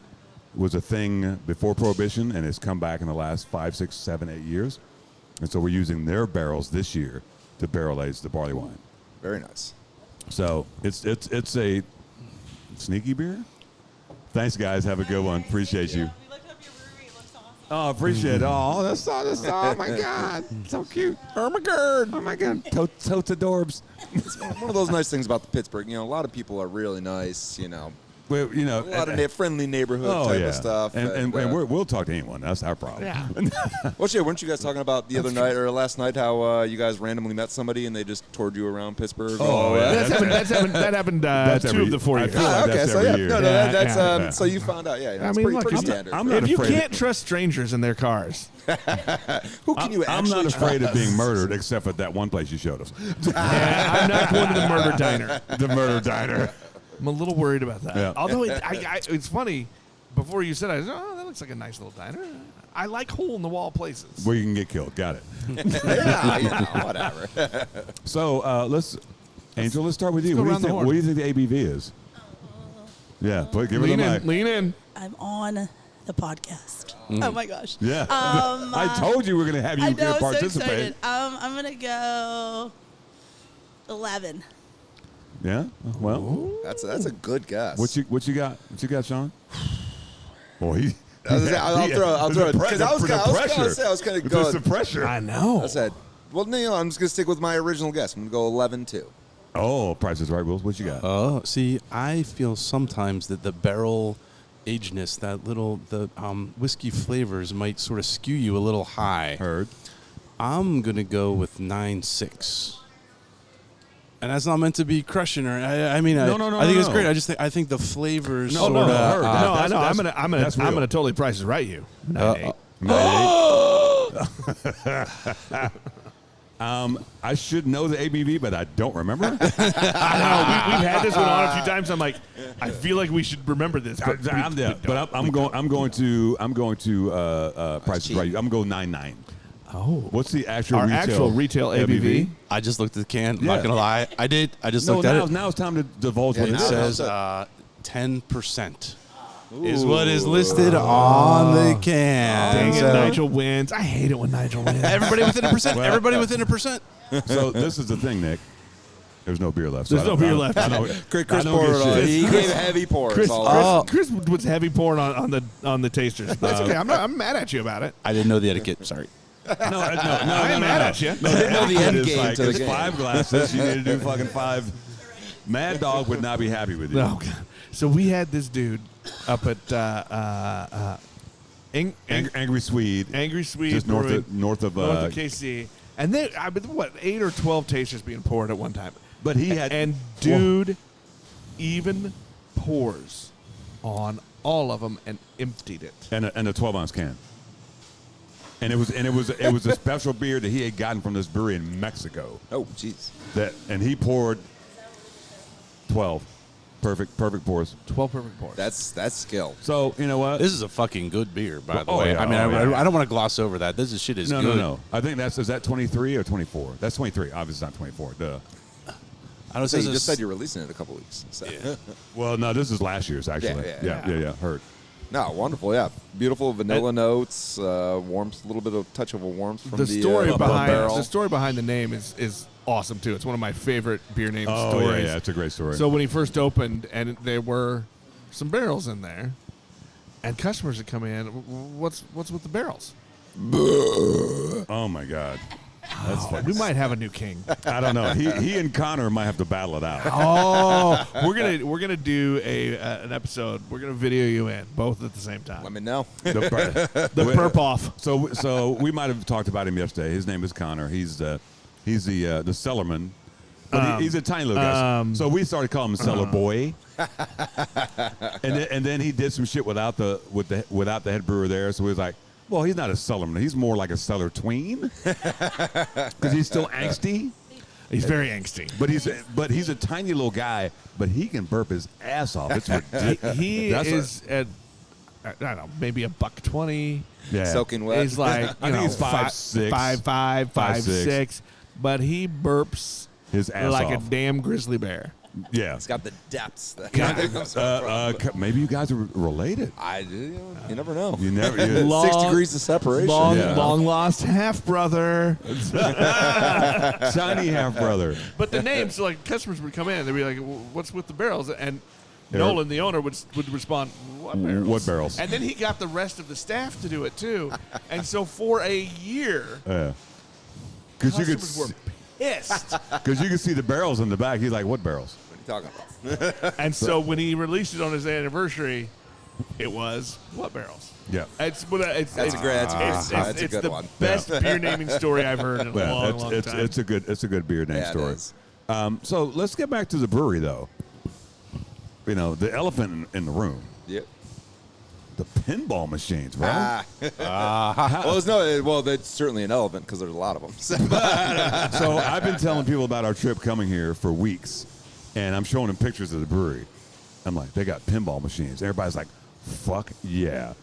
was a thing before Prohibition, and it's come back in the last 5, 6, 7, 8 years. And so we're using their barrels this year to barrel age the barley wine. Very nice. So it's a sneaky beer. Thanks, guys. Have a good one. Appreciate you. We looked up your brewery. It looks awesome. Oh, appreciate it. Oh, that's oh my God, so cute. Oh my God, totes adorbs. It's one of those nice things about the Pittsburgh. You know, a lot of people are really nice. You know, Well, a lot of friendly neighborhood type of stuff. And we'll talk to anyone. That's our problem. Yeah. Well, shit, weren't you guys talking about the other night or last night how you guys randomly met somebody and they just toured you around Pittsburgh? Oh, yeah. That happened That's 2 every- of the 4 I years. feel like okay, that's so every yeah, year. no, Yeah, that's yeah. so you found out, yeah. I It's mean, pretty look, standard. I'm not If you afraid. can't trust strangers in their cars, Who can you I'm actually not afraid of trust? being murdered, except at that one place you showed us, I'm not going to the murder diner. the murder diner. I'm a little worried about that. Yeah. Although it's funny, before you said it, I said, oh, that looks like a nice little diner. I like hole-in-the-wall places. Where you can get killed. Got it. Yeah, you know, whatever. So Angel, let's start with you. go What do you around the think? horn. What do you think the ABV is? Yeah, give her the Lean mic. in, lean in. I'm on the podcast. Oh my gosh. Yeah, I told you we are going to have you I know, I'm so participate. excited. I'm gonna go 11. Yeah. Well, That's a good guess. what you got? What you got, Sean? Boy, I'll throw it because I was kind of There's the going. pressure. I know. I said, well, no, I'm just gonna stick with my original guess. I'm gonna go 11-2. Oh, Price is Right, Wills. What you got? Oh, see, I feel sometimes that the barrel agedness, the whiskey flavors might sort of skew you a little high. Heard. I'm gonna go with 9.6. And that's not meant to be crushing her. I mean, No, I think it's no. great. I think the flavors. No, sort no, of, heard. No, I That's- know. that's- I'm that's real. gonna totally Price is Right you. 9-8. I should know the ABV, but I don't remember. I know. We've had this one on a few times. I'm like, I feel like we should remember this. But I'm going to Price is Right. I'm going 9.9. Oh, What's the actual our retail actual retail ABV? I just looked at the can. I'm Yeah. not gonna lie. I did. I just No, looked at it. now it's time to divulge what It it now- says. says 10% is what is listed on the can. Dang it, So- Nigel wins. I hate it when Nigel wins. Everybody within a percent. Everybody within a percent. So this is the thing, Nick. There's no beer left. So There's I no don't- beer I left. don't- I know- Chris I don't poured give it on. shit. He gave heavy pours. Chris, all right. Chris was heavy pouring on the tasters. That's okay. I'm mad at you about it. I didn't know the etiquette. Sorry. No, I ain't mad at you. They didn't know the end It's game like, to the it's game. 5 glasses. You need to do fucking 5. Mad Dog would not be happy with you. No, God. So we had this dude up at Angry Swede. Angry Swede Just north Brewing, of north of. north of KC, and then I mean, what 8 or 12 tasters being poured at one time. But he had And dude even pours on all of them and emptied it. and a 12-ounce can. And it was a special beer that he had gotten from this brewery in Mexico. Oh, jeez. And he poured 12 perfect pours. 12 perfect pours. That's skill. So you know what? This is a fucking good beer, by the Oh, way. yeah, I mean, oh, yeah. I don't want to gloss over that. This is shit is No, good. no. I think is that 23 or 24? That's 23. Obviously not 24. Duh. I don't So say you just said you're releasing it in a couple weeks. So. Well, no, this is last year's actually. Yeah. Heard. No, wonderful. Yeah, beautiful vanilla notes, warmth, a little bit of touch of a warmth from The story behind barrel. the story behind the name is awesome too. It's one of my favorite beer name Oh stories. yeah, it's a great story. So when he first opened, and there were some barrels in there, and customers would come in. What's with the barrels? oh my God, that's fucking We might have a new king. I don't know. He and Connor might have to battle it out. Oh, we're gonna do an episode. We're gonna video you in both at the same time. Let me know. The Burp off. So we might have talked about him yesterday. His name is Connor. He's the cellarman. But he's a tiny little guy. So we started calling him Cellar Boy. and then he did some shit without the head brewer there. So we was like, well, he's not a cellarman. He's more like a cellar tween because he's still angsty. He's very angsty. But he's a tiny little guy. But he can burp his ass off. It's ridiculous. He is at I don't know, maybe $1.20. Yeah. Soaking wet. He's like I think he's 5'6". 5'5", 5'6", but he burps His ass like off. a damn grizzly bear. Yeah. It's got the depths. That Maybe you guys are related. you never know. You never. 6 degrees of separation. Long lost half brother. Shiny half brother. But the names, so like customers would come in, they'd be like, "What's with the barrels?" And Nolan, the owner, would respond, "What barrels?" What barrels? And then he got the rest of the staff to do it too. And so for a year, Because you customers were could. pissed. Because you can see the barrels in the back. He's like, "What barrels?" What are you talking about? And so when he released it on his anniversary, it was what barrels? Yeah. It's That's a good the one. best beer naming story I've heard in a long time. It's a good beer name Yeah, it story. is. So let's get back to the brewery though. You know, the elephant in the room, Yep. the pinball machines, bro. Well, that's certainly an elephant because there's a lot of them. So I've been telling people about our trip coming here for weeks, and I'm showing them pictures of the brewery. I'm like, they got pinball machines. Everybody's like, "Fuck yeah!"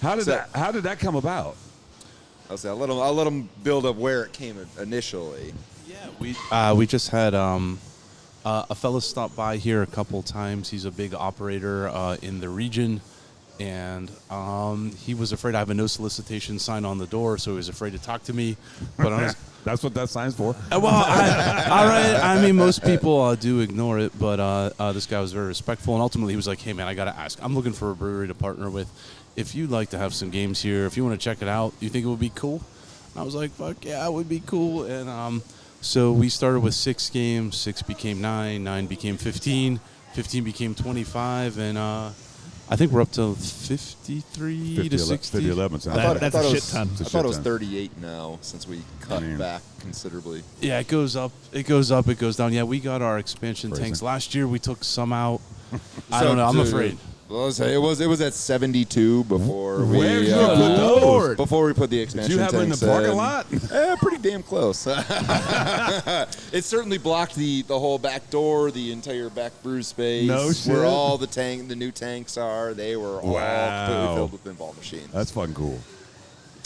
How did that come about? I'll say I'll let them build up where it came initially. Yeah, we just had a fellow stop by here a couple times. He's a big operator in the region, and he was afraid I have a no solicitation sign on the door, so he was afraid to talk to me. But That's what that sign's for. all right. I mean, most people do ignore it, but this guy was very respectful, and ultimately he was like, "Hey, man, I got to ask. I'm looking for a brewery to partner with. If you'd like to have some games here, if you want to check it out, you think it would be cool?" And I was like, "Fuck yeah, it would be cool." And so we started with 6 games. 6 became 9. 9 became 15. 15 became 25, and I think we're up to 53 to 60. 50-11 sounds That- like that's a shit ton. I thought it was 38 now since we cut back considerably. Yeah, it goes up, it goes up, it goes down. Yeah, we got our expansion Crazy. tanks last year. We took some out. I don't know. I'm afraid. Well, it was at 72 before Where we did you put those? before we put the Did expansion you have them in the tanks parking lot? Pretty damn close. It certainly blocked the whole back door, the entire back brew space. No shit. Where all the new tanks are. They were all completely filled with pinball machines. That's fucking cool.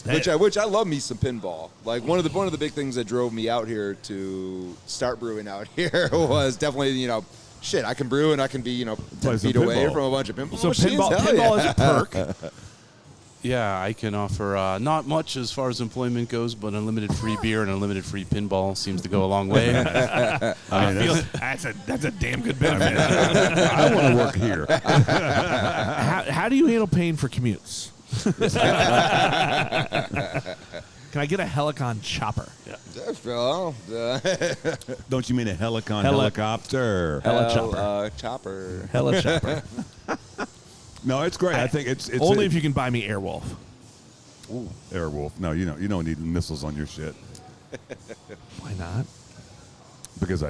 Which I love me some pinball. Like one of the big things that drove me out here to start brewing out here was definitely shit, I can brew and I can be 10 Play some feet away pinball. from a bunch of pinball So machines. Hell pinball yeah. is a perk. Yeah, I can offer not much as far as employment goes, but unlimited free beer and unlimited free pinball seems to go a long way. That's a damn good benefit. I want to work here. How do you handle paying for commutes? Can I get a Helicon chopper? Well, Don't you mean a Helicon Heli- helicopter? chopper. Hella chopper. No, it's great. I think it's Only if you can buy me Airwolf. Airwolf. No, you don't need missiles on your shit Why not? because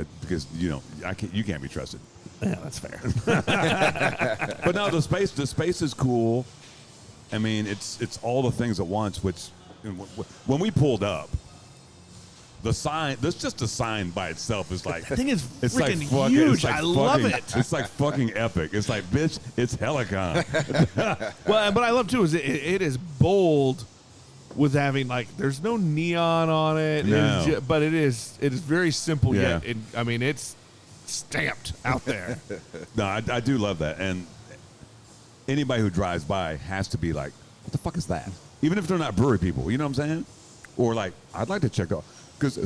you can't be trusted. Yeah, that's fair. But no, the space is cool. I mean, it's all the things at once. Which when we pulled up, the sign. That's just the sign by itself is like. That thing is It's freaking like huge. I love it. It's like fucking epic. It's like, bitch, it's Helicon. Well, but I love too is it is bold with having there's no neon on it. No. But it is very simple Yeah. yet. It's stamped out there. No, I do love that. And anybody who drives by has to be like, what the fuck is that? Even if they're not brewery people, you know what I'm saying? Or like, I'd like to check out, because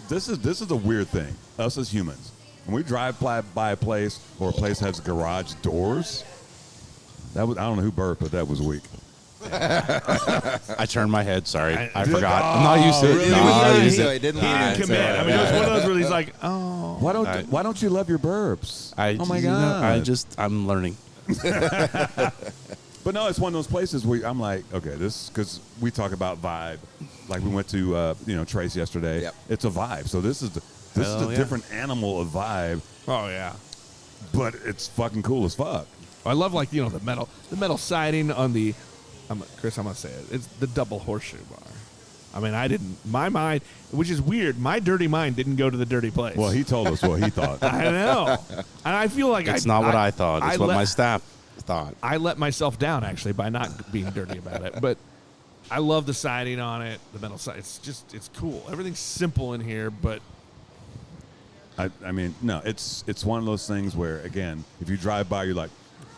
this is a weird thing. Us as humans, when we drive by a place or a place has garage doors, I don't know who burped, but that was weak. I turned my head. Sorry, I did- forgot. Oh, I'm not used to it. really? No, He was I'm not really- used to So it. he didn't He lie. didn't commit. I mean, it was one of those where he's like, oh. Why don't you love your burps? Oh my you know, god! I'm learning. But no, it's one of those places where I'm like, okay, this, because we talk about vibe. Like we went to Trace yesterday. Yep. It's a vibe. So this is Hell a yeah. different animal of vibe, Oh, yeah. but it's fucking cool as fuck. I love, like, the metal siding on the, Chris, I'm going to say it. It's the double horseshoe bar. I mean, my mind, which is weird, my dirty mind didn't go to the dirty place. Well, he told us what he thought. I know. And I feel like It's not what I thought. It's what my staff thought. I let myself down, actually, by not being dirty about it. But I love the siding on it, the metal side. It's cool. Everything's simple in here, but I mean, no, it's one of those things where, again, if you drive by, you're like,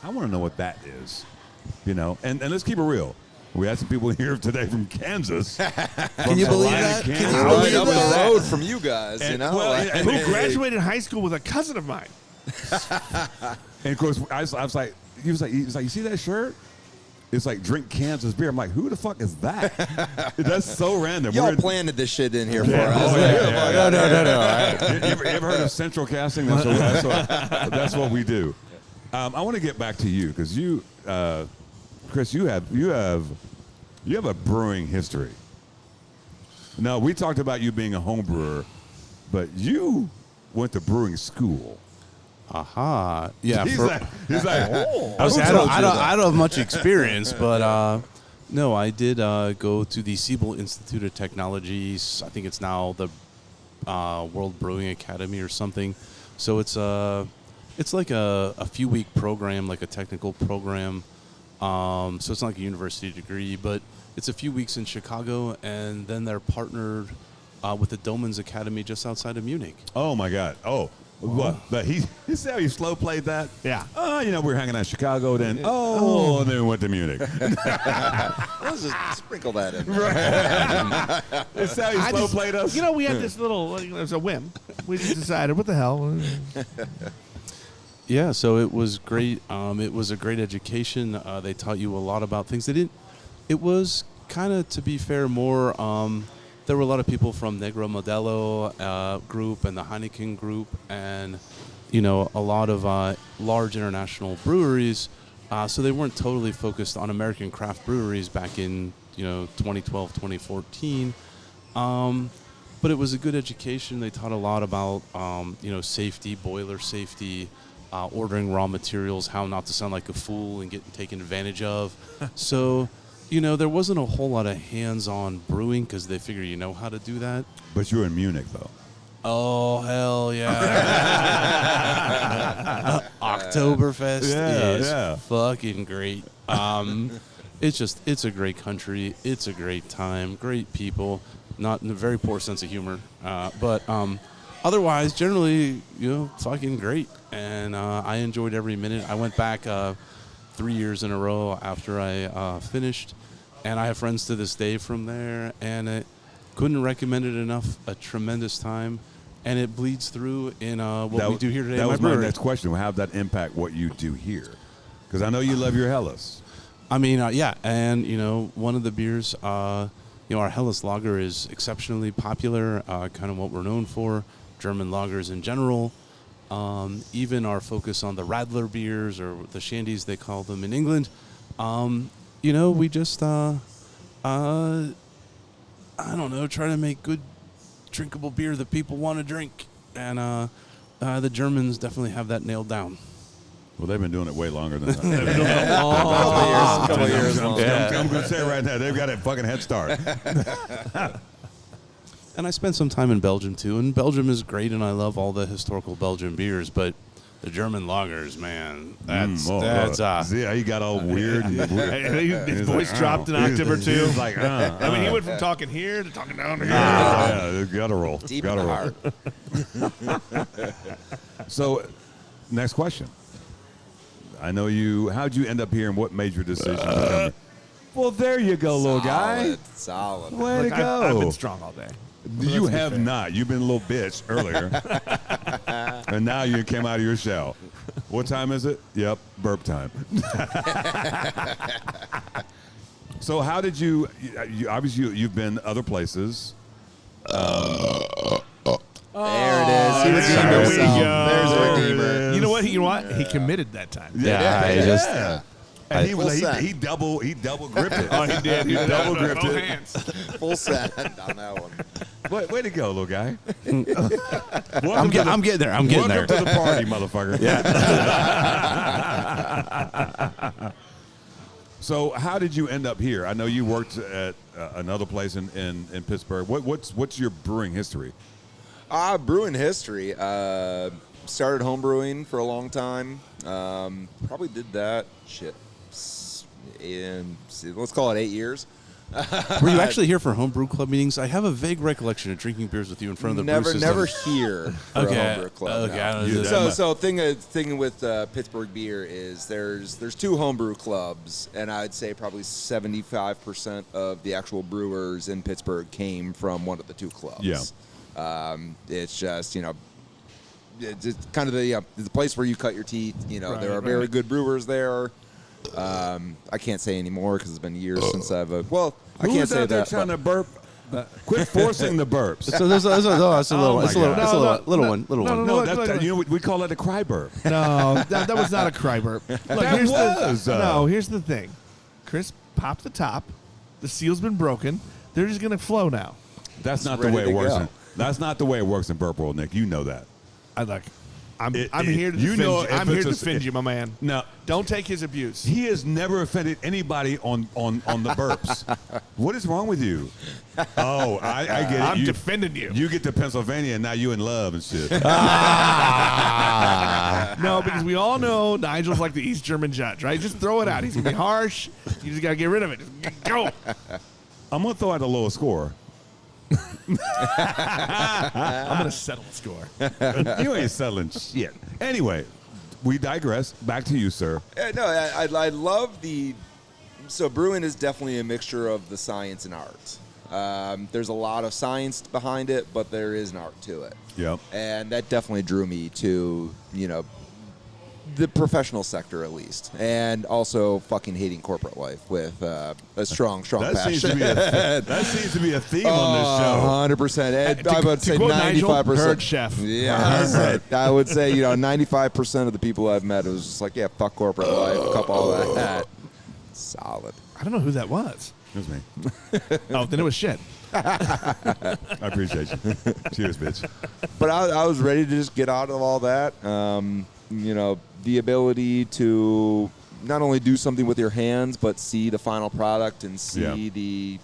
I want to know what that is, And let's keep it real. We had some people here today from Kansas. Can you believe that? Can you Right believe up that? the road. Road from you guys, And- you know? well, Like- and- who graduated high school with a cousin of mine? And of course, I was like, he was like, you see that shirt? It's like drink Kansas beer. I'm like, who the fuck is that? That's so random. Y'all planted this shit in here for Yeah. us. Oh, yeah. No. You ever heard of central casting? That's what we do. I want to get back to you because you, Chris, you have a brewing history. Now we talked about you being a home brewer, but you went to brewing school. Aha. Yeah. He's like, oh. I Who don't, told I you don't, that? I don't have much experience, but no, I did go to the Siebel Institute of Technologies. I think it's now the World Brewing Academy or something. So it's like a few-week program, like a technical program. So it's not like a university degree, but it's a few weeks in Chicago, and then they're partnered with the Doman's Academy just outside of Munich. Oh my God! Oh, what? But he see how he slow played that? Yeah. Oh, we were hanging out in Chicago, then and then we went to Munich. Let's just sprinkle that in. That's how he slow played us. We had this little, it was a whim. We just decided, what the hell? Yeah, so it was great. It was a great education. They taught you a lot about things. It was kind of, to be fair, more. There were a lot of people from Negro Modelo group and the Helicon group, and a lot of large international breweries. So they weren't totally focused on American craft breweries back in 2012, 2014. But it was a good education. They taught a lot about safety, boiler safety. Ordering raw materials, how not to sound like a fool and getting taken advantage of. So, there wasn't a whole lot of hands-on brewing because they figure you know how to do that. But you were in Munich, though. Oh, hell yeah. Oktoberfest is fucking great. It's a great country. It's a great time. Great people. Not in a very poor sense of humor. But otherwise, generally, fucking great. And I enjoyed every minute. I went back 3 years in a row after I finished. And I have friends to this day from there. And couldn't recommend it enough. A tremendous time. And it bleeds through in what we do here today. That at was my my brewery. next question. How did that impact what you do here? Because I know you love your Hellas. I mean, yeah, and one of the beers, our Helles Lager is exceptionally popular. Kind of what we're known for. German lagers in general. Even our focus on the Radler beers or the shandies they call them in England. We just I don't know, try to make good drinkable beer that people want to drink, and the Germans definitely have that nailed down. Well, they've been doing it way longer than that. Couple of years long. I'm going to say it right now. They've got a fucking head start. And I spent some time in Belgium, too. And Belgium is great, and I love all the historical Belgian beers. But the German lagers, man, that's See how he got all weird. His voice dropped an octave or two. He's like, I mean, he went from talking here to talking down here. yeah, gotta roll. Deep gotta in the roll. heart. So, next question. I know you. How'd you end up here, and what made your decision? To come here? Well, there you go, little guy. Solid. Way Look, to go. I've been strong all day. You Let's be have fair. not. You've been a little bitch earlier, and now you came out of your shell. What time is it? Yep, burp time. So how did you obviously you've been other places. There it is. He redeemed there we himself. go. There's a There it redeemer. is. You know what? He committed that time. And he Full set. double gripped it. Oh, he did. He double gripped Both it. hands. Full set on that one. Way to go, little guy. I'm getting there. I'm getting there. Welcome to the party, motherfucker. Yeah. So how did you end up here? I know you worked at another place in Pittsburgh. What's your brewing history? Brewing history. Started home brewing for a long time. Probably did that let's call it 8 years. Were you actually here for homebrew club meetings? I have a vague recollection of drinking beers with you in front of the brew system. Never here for a homebrew club. Okay. no. I don't know. So thing with Pittsburgh beer is there's 2 homebrew clubs, and I'd say probably 75% of the actual brewers in Pittsburgh came from one of the 2 clubs. Yeah. It's just it's kind of the place where you cut your teeth. Right, there are very good brewers there. I can't say anymore because it's been years since I've. I Who can't was say out there that. trying but- to burp? Quit forcing the burps. So there's a little one. No, we call that a cry burp. No, that was not a cry burp. Look, That was. here's the thing. Chris popped the top. The seal's been broken. They're just gonna flow now. That's not the ready way it to works. go. That's not the way it works in burp world, Nick. You know that. I'm here to defend you. I'm here to defend you, my man. No, Don't take his abuse. he has never offended anybody on the burps. What is wrong with you? Oh, I get it. I'm defending you. You get to Pennsylvania and now you in love and shit. No, because we all know Nigel's like the East German judge, right? Just throw it out. He's gonna be harsh. You just gotta get rid of it. Just go. I'm gonna throw out the lowest score. I'm gonna settle the score. You ain't settling shit. Anyway, we digress. Back to you, sir. I love the. So brewing is definitely a mixture of the science and art. There's a lot of science behind it, but there is an art to it. Yep. And that definitely drew me to, the professional sector at least, and also fucking hating corporate life with a strong That passion. seems to be a theme on this show. 100%. I would say quote Nigel, 95%. herd chef. Yeah, I would say 95% of the people I've met, it was just like, yeah, fuck corporate life, cup all that. Solid. I don't know who that was. It was me. Oh, then it was shit. I appreciate you. Cheers, bitch. But I was ready to just get out of all that. The ability to not only do something with your hands, but see the final product and see the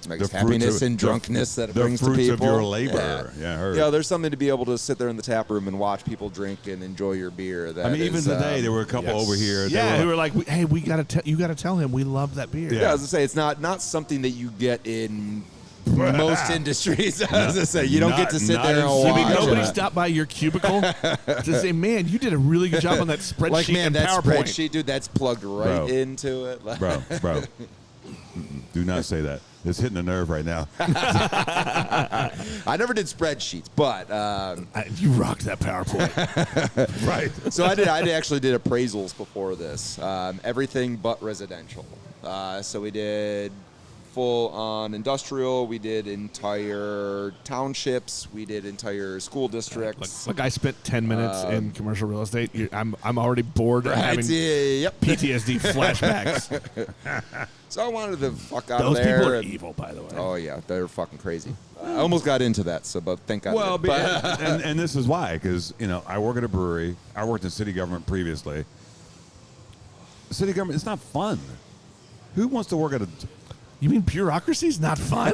I guess The fruits happiness of- and the- drunkenness that it the brings to fruits people. of your labor. Yeah, I heard. There's something to be able to sit there in the tap room and watch people drink and enjoy your beer. That I mean, even is, today there were a couple over here. Yeah, who were like, "Hey, we gotta you gotta tell him we love that beer." Yeah, as I say, it's not something that you get in most industries. As I say, you don't get to sit not there in and some- You mean watch. nobody it. Uh, stopped by your cubicle to say, "Man, you did a really good job on that spreadsheet Like, man, and that PowerPoint." spreadsheet, dude, that's plugged right Bro. into it. Bro. Do not say that. It's hitting a nerve right now. I never did spreadsheets, but You rocked that PowerPoint. Right. so I actually did appraisals before this. Everything but residential. So we did full on industrial. We did entire townships. We did entire school districts. Look, I spent 10 minutes in commercial real estate. I'm already bored and having Yep. PTSD flashbacks. So I wanted to fuck out Those of there. people are and- evil, by the way. Oh yeah, they're fucking crazy. I almost got into that, but thank God. Well, but, and this is why, because I work at a brewery. I worked in city government previously. City government, it's not fun. Who wants to work at a? You mean bureaucracy's not fun?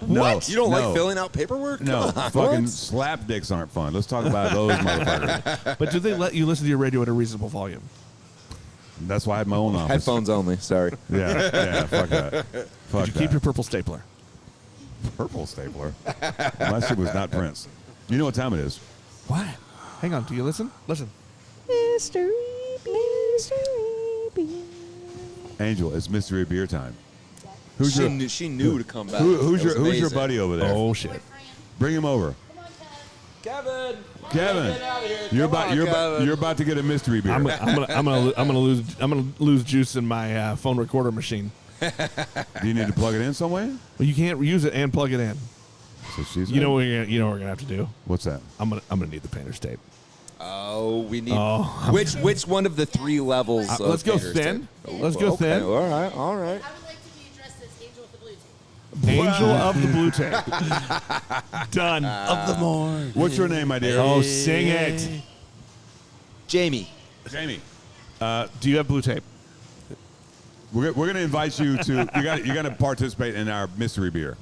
No, you don't no, like filling out paperwork? No, Come on, fucking what? slap dicks aren't fun. Let's talk about those motherfuckers. But do they let you listen to your radio at a reasonable volume? That's why I have my own office. Headphones only. Sorry. Yeah, fuck that. Fuck Did you keep that. your purple stapler? Purple stapler. My shit was not Prince. You know what time it is? What? Hang on. Do you listen? Listen. Mystery Mystery beer. Angel, it's mystery beer time. She knew to come back. Who's It was your amazing. buddy over there? Oh shit! Bring him over. Kevin. Kevin, Get out of here. you're Come about on, you're Kevin. about, you're about to get a mystery beer. I'm gonna lose juice in my phone recorder machine. Do you need to plug it in somewhere? Well, you can't use it and plug it in. So she's You know what we're gonna have to do. what's that? I'm gonna need the painter's tape. Oh, we need. Oh. Which one of the 3 levels? of Let's go Painter's thin. Tape? Let's go Okay, thin. All right. I would like to be addressed as Angel with the Blue Tape. Angel of the blue tape. Done. Of the morning. What's your name, my dear? Oh, sing it. Jamie. Jamie. Do you have blue tape? We're going to invite you to. You got to participate in our mystery beer.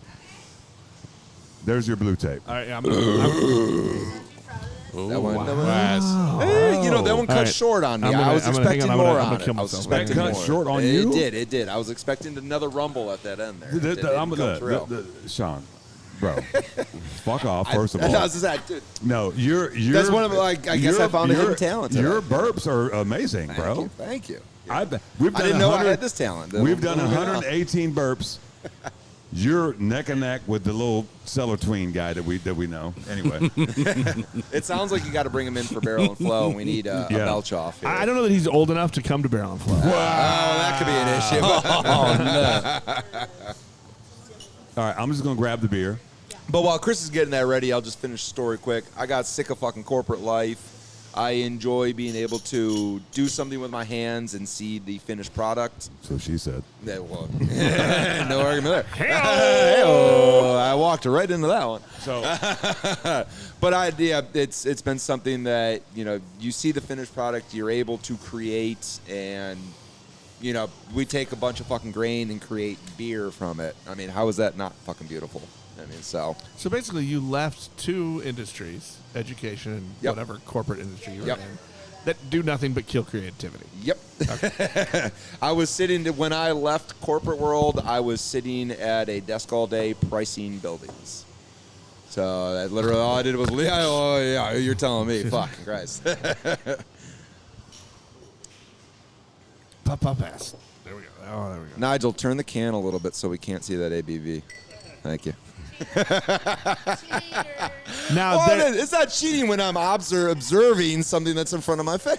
There's your blue tape. All right. That one. Wow. Hey, that one cut All right. short on me. I'm gonna- I was I'm gonna- hang expecting on, I'm more gonna on it. kill I was myself. expecting That cut more. short on it, you? It did. I was expecting another rumble at that end there. It didn't come through. Sean, bro, fuck off. First of I all, was just like, dude, no, you're. That's one of I guess I found a hidden talent today. Your burps are amazing, bro. Thank you. We've done I didn't know I 100 had this talent. We've done 118 burps. You're neck and neck with the little cellar tween guy that we know. Anyway, It sounds like you got to bring him in for barrel and flow, and we need a belch off. Here. I don't know that he's old enough to come to Barrel and Flow. Oh, that could be an issue. all right. I'm just gonna grab the beer. But while Chris is getting that ready, I'll just finish the story quick. I got sick of fucking corporate life. I enjoy being able to do something with my hands and see the finished product. So she said. Yeah, well, no argument there. Hey-o. I walked right into that one. So But it's been something that, you see the finished product, you're able to create, and, we take a bunch of fucking grain and create beer from it. I mean, how is that not fucking beautiful? So basically, you left 2 industries, education and Yep. whatever corporate industry you're Yep. in, that do nothing but kill creativity. Yep. I was when I left corporate world, I was sitting at a desk all day pricing buildings. So that literally all I did was, yeah, you're telling me. Fucking Christ. Pop, pass. There we go. Oh, there we go. Nigel, turn the can a little bit so we can't see that ABV. Thank you. Now, Oh, it's not cheating when I'm observing something that's in front of my face.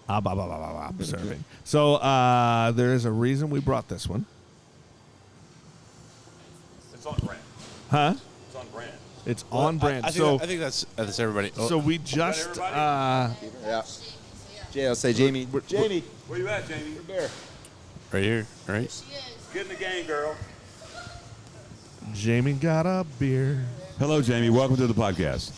observing. So there is a reason we brought this one. it's on brand. Huh? It's on brand. It's on brand. I think that's everybody. So we just Yeah. Jay, I'll say Jamie. Jamie. Where you at, Jamie? Bear. right here, right? Get in the game, girl. Jamie got a beer. Hello, Jamie. Welcome to the podcast.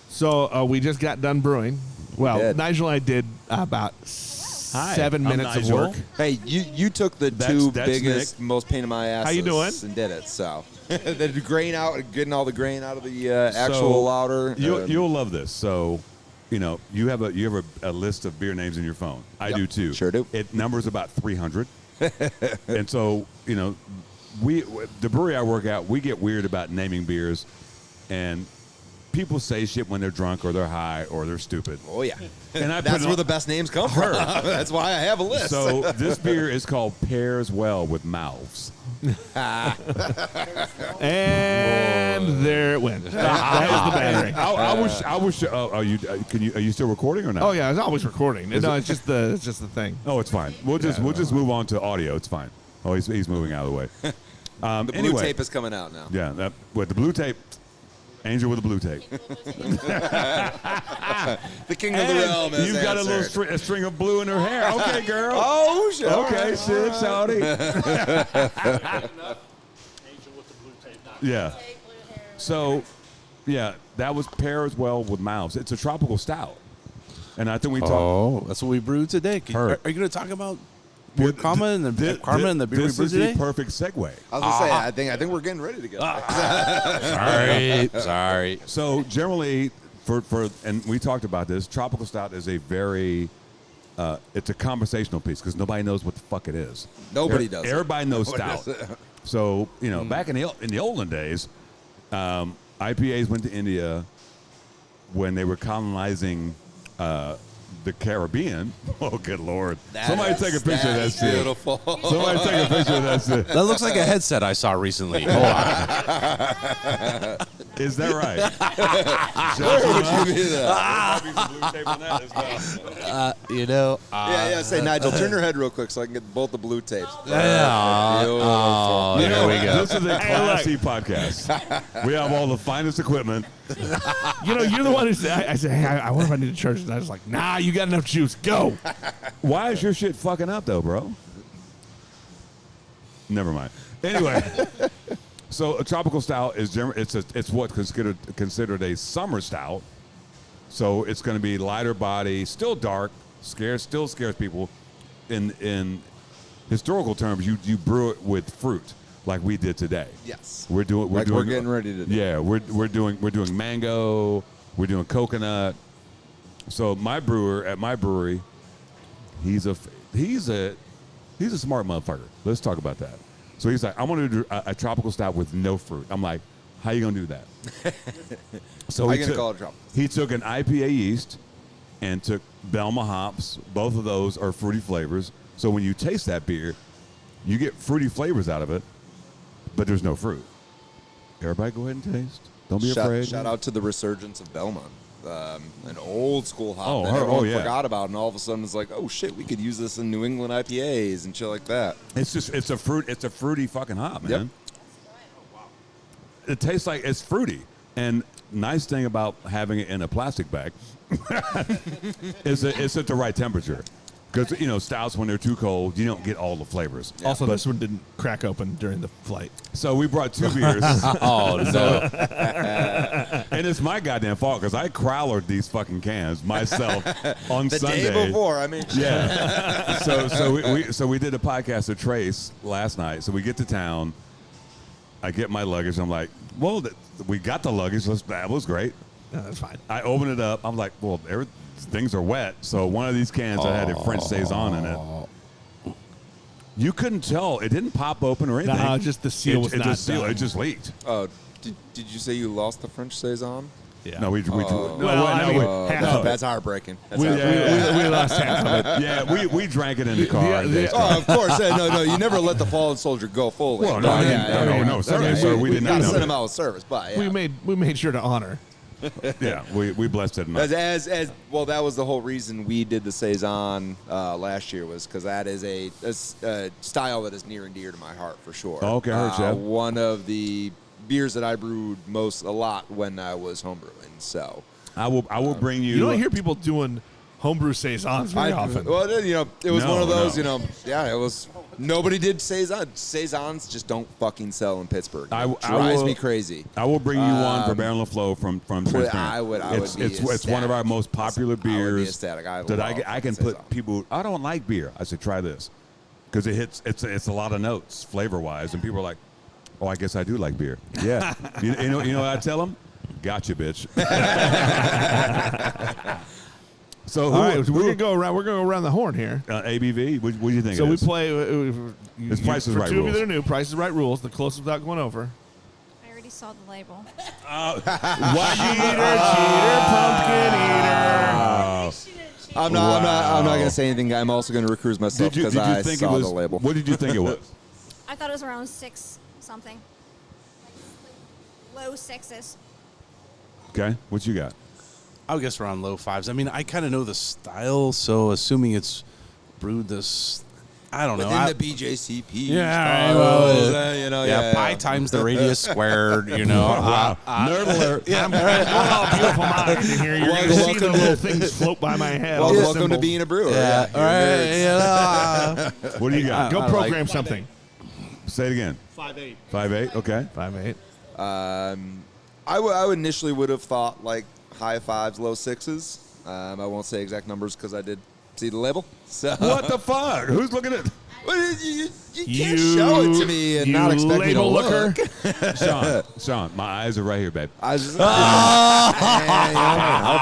So we just got done brewing. Well, did. Nigel and I did about 7 I'm minutes of Nigel. work. Hey, you took the That's biggest, Nick. most pain in my ass. How you doing? And did it. So the grain out, getting all the grain out of the actual So, lauter. You'll love this. So, you have a list of beer names in your phone. I Yep, do too. sure do. It numbers about 300. And so, the brewery I work at, we get weird about naming beers, and people say shit when they're drunk or they're high or they're stupid. Oh yeah, And I put that's it where on- the best names come from. That's why I have a list. So this beer is called Pairs Well with Mouths. And there it went. That was the battery. I wish. Are you still recording or not? Oh yeah, it's always recording. No, it's just the thing. Oh, it's fine. We'll just move on to audio. It's fine. Oh, he's moving out of the way. the blue anyway, tape is coming out now. Yeah, with the blue tape. Angel with the blue tape. The king of the realm. Has You've got a little answered. a string of blue in her hair. Okay, girl. Oh shit. Okay, Sid, Saudi. Yeah. So, yeah, that was Pairs Well with Mouths. It's a tropical stout. And I think we talked. Oh, that's what we brewed today. Heard. Are you going to talk about beer karma and the karma and the beer we This brewed is today? the perfect segue. I was gonna say, I think we're getting ready to go. Sorry. So generally, for and we talked about this, tropical stout is a very it's a conversational piece because nobody knows what the fuck it is. Nobody does it. Everybody knows Nobody stout. does it. So back in the olden days, IPAs went to India. when they were colonizing the Caribbean. Oh, good Lord. Somebody take a picture of that shit. Beautiful. Somebody take a picture of that shit. That looks like a headset I saw recently. Hold on. Is that right? Where would you be that? Yeah, say, Nigel, turn your head real quick so I can get both the blue tapes. Oh, there we go. This is a classy podcast. We have all the finest equipment. You know, you're the one who said, I said, hey, I wonder if I need to charge it. And I was like, nah, you got enough juice. Go. Why is your shit fucking up, though, bro? Never mind. Anyway, so a tropical stout is it's what's considered a summer stout. So it's going to be lighter body, still dark, still scares people. In historical terms, you brew it with fruit, like we did today. Yes. We're getting ready to do. Yeah, we're doing mango, we're doing coconut. So my brewer at my brewery, he's a smart motherfucker. Let's talk about that. So he's like, I want to do a tropical stout with no fruit. I'm like, how you gonna do that? So How you gonna call it tropical? He took an IPA yeast and took Belma hops. Both of those are fruity flavors. So when you taste that beer, you get fruity flavors out of it, but there's no fruit. Everybody go ahead and taste. Don't be afraid. Shout out to the resurgence of Belmont. An old school hop Oh, that oh, everyone yeah. forgot about, and all of a sudden it's like, oh shit, we could use this in New England IPAs and shit like that. It's a fruity fucking hop, man. Yep. It tastes like it's fruity. And nice thing about having it in a plastic bag is that it's at the right temperature. Because, stouts, when they're too cold, you don't get all the flavors. Also, this one didn't crack open during the flight. So we brought 2 beers. Oh, no. And it's my goddamn fault because I crowlered these fucking cans myself on The Sunday. day before, I mean. Yeah. so we did a podcast with Trace last night. So we get to town. I get my luggage. I'm like, well, we got the luggage. That was great. No, that's fine. I open it up. I'm like, well, things are wet. So one of these cans that had a French Saison in it. You couldn't tell. It didn't pop open or anything. No, just the seal was not done. It just leaked. Oh, did you say you lost the French Saison? Yeah. No, we That's heartbreaking. we lost half of it. Yeah, we drank it in the car. Oh, of course. No, you never let the fallen soldier go fully. Well, no, certainly, sir. We did not gotta know send that. him out with service, but yeah. We made sure to honor. Yeah, we blessed it enough. As well, that was the whole reason we did the Saison last year, was because that is a style that is near and dear to my heart for sure. Okay, I heard you. One of the beers that I brewed a lot when I was homebrewing. So I will bring you. You don't hear people doing homebrew saisons very often. Well, it was one of those. No. It was. Nobody did Saison. Saisons just don't fucking sell in Pittsburgh. It I drives will- me crazy. I will bring you one for Barrel and Flow from Transparent. I would be It's one of our most popular beers. ecstatic. I love can Saison. put people. I don't like beer. I said try this because it hits. It's a lot of notes flavor wise, and people are like, oh, I guess I do like beer. Yeah, you know what I tell them? Gotcha, bitch. So All right, we're gonna go around. We're gonna go around the horn here. ABV. What do you think? So it we is? play. It's Price is for Right two of you rules. that are new. Price is Right rules. The closest without going over. I already saw the label. Pumpkin eater. I'm not gonna say anything. I'm also gonna recruit myself because I saw the label. What did you think it was? I thought it was around 6 something. Like low 6s. Okay, what you got? I would guess around low 5s. I mean, I kind of know the style, so assuming it's brewed this, I don't know. Within the BJCP. Yeah, styles, well, pi times the radius squared, Wow. Nerd alert. I'm beautiful mind in here. You're gonna see the little things float by my head. all the Welcome to symbols. being a brewer. Yeah, You're all nerds. right. What do you got? Go I program like- something. Say it again. 5'8". 5'8". Okay. 5'8". I would initially would have thought like high 5s, low 6s. I won't say exact numbers because I did see the label. So What the fuck? Who's looking at? Well, you can't show it to me and not expect me to label look. Sean, my eyes are right here, babe. I was just,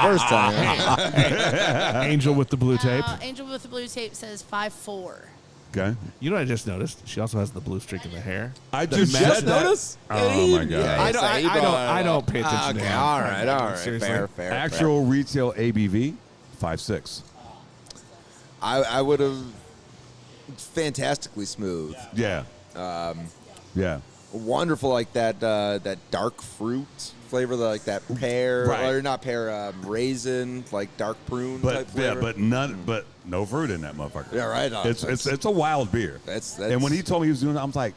first time. Angel with the blue tape. Angel with the blue tape says 5'4". Okay. You know what I just noticed? She also has the blue streak in the hair. I just mess said that. notice? Oh my god. I don't pay attention to Okay, him. all right. Seriously. Fair. Actual retail ABV 5.6. I would have fantastically smooth. Yeah. Yeah. Wonderful, like that dark fruit flavor, like that pear, Right. or not pear, raisin, like dark prune type flavor. but no fruit in that motherfucker. Yeah, right. It's a wild beer. That's and when he told me he was doing it, I was like,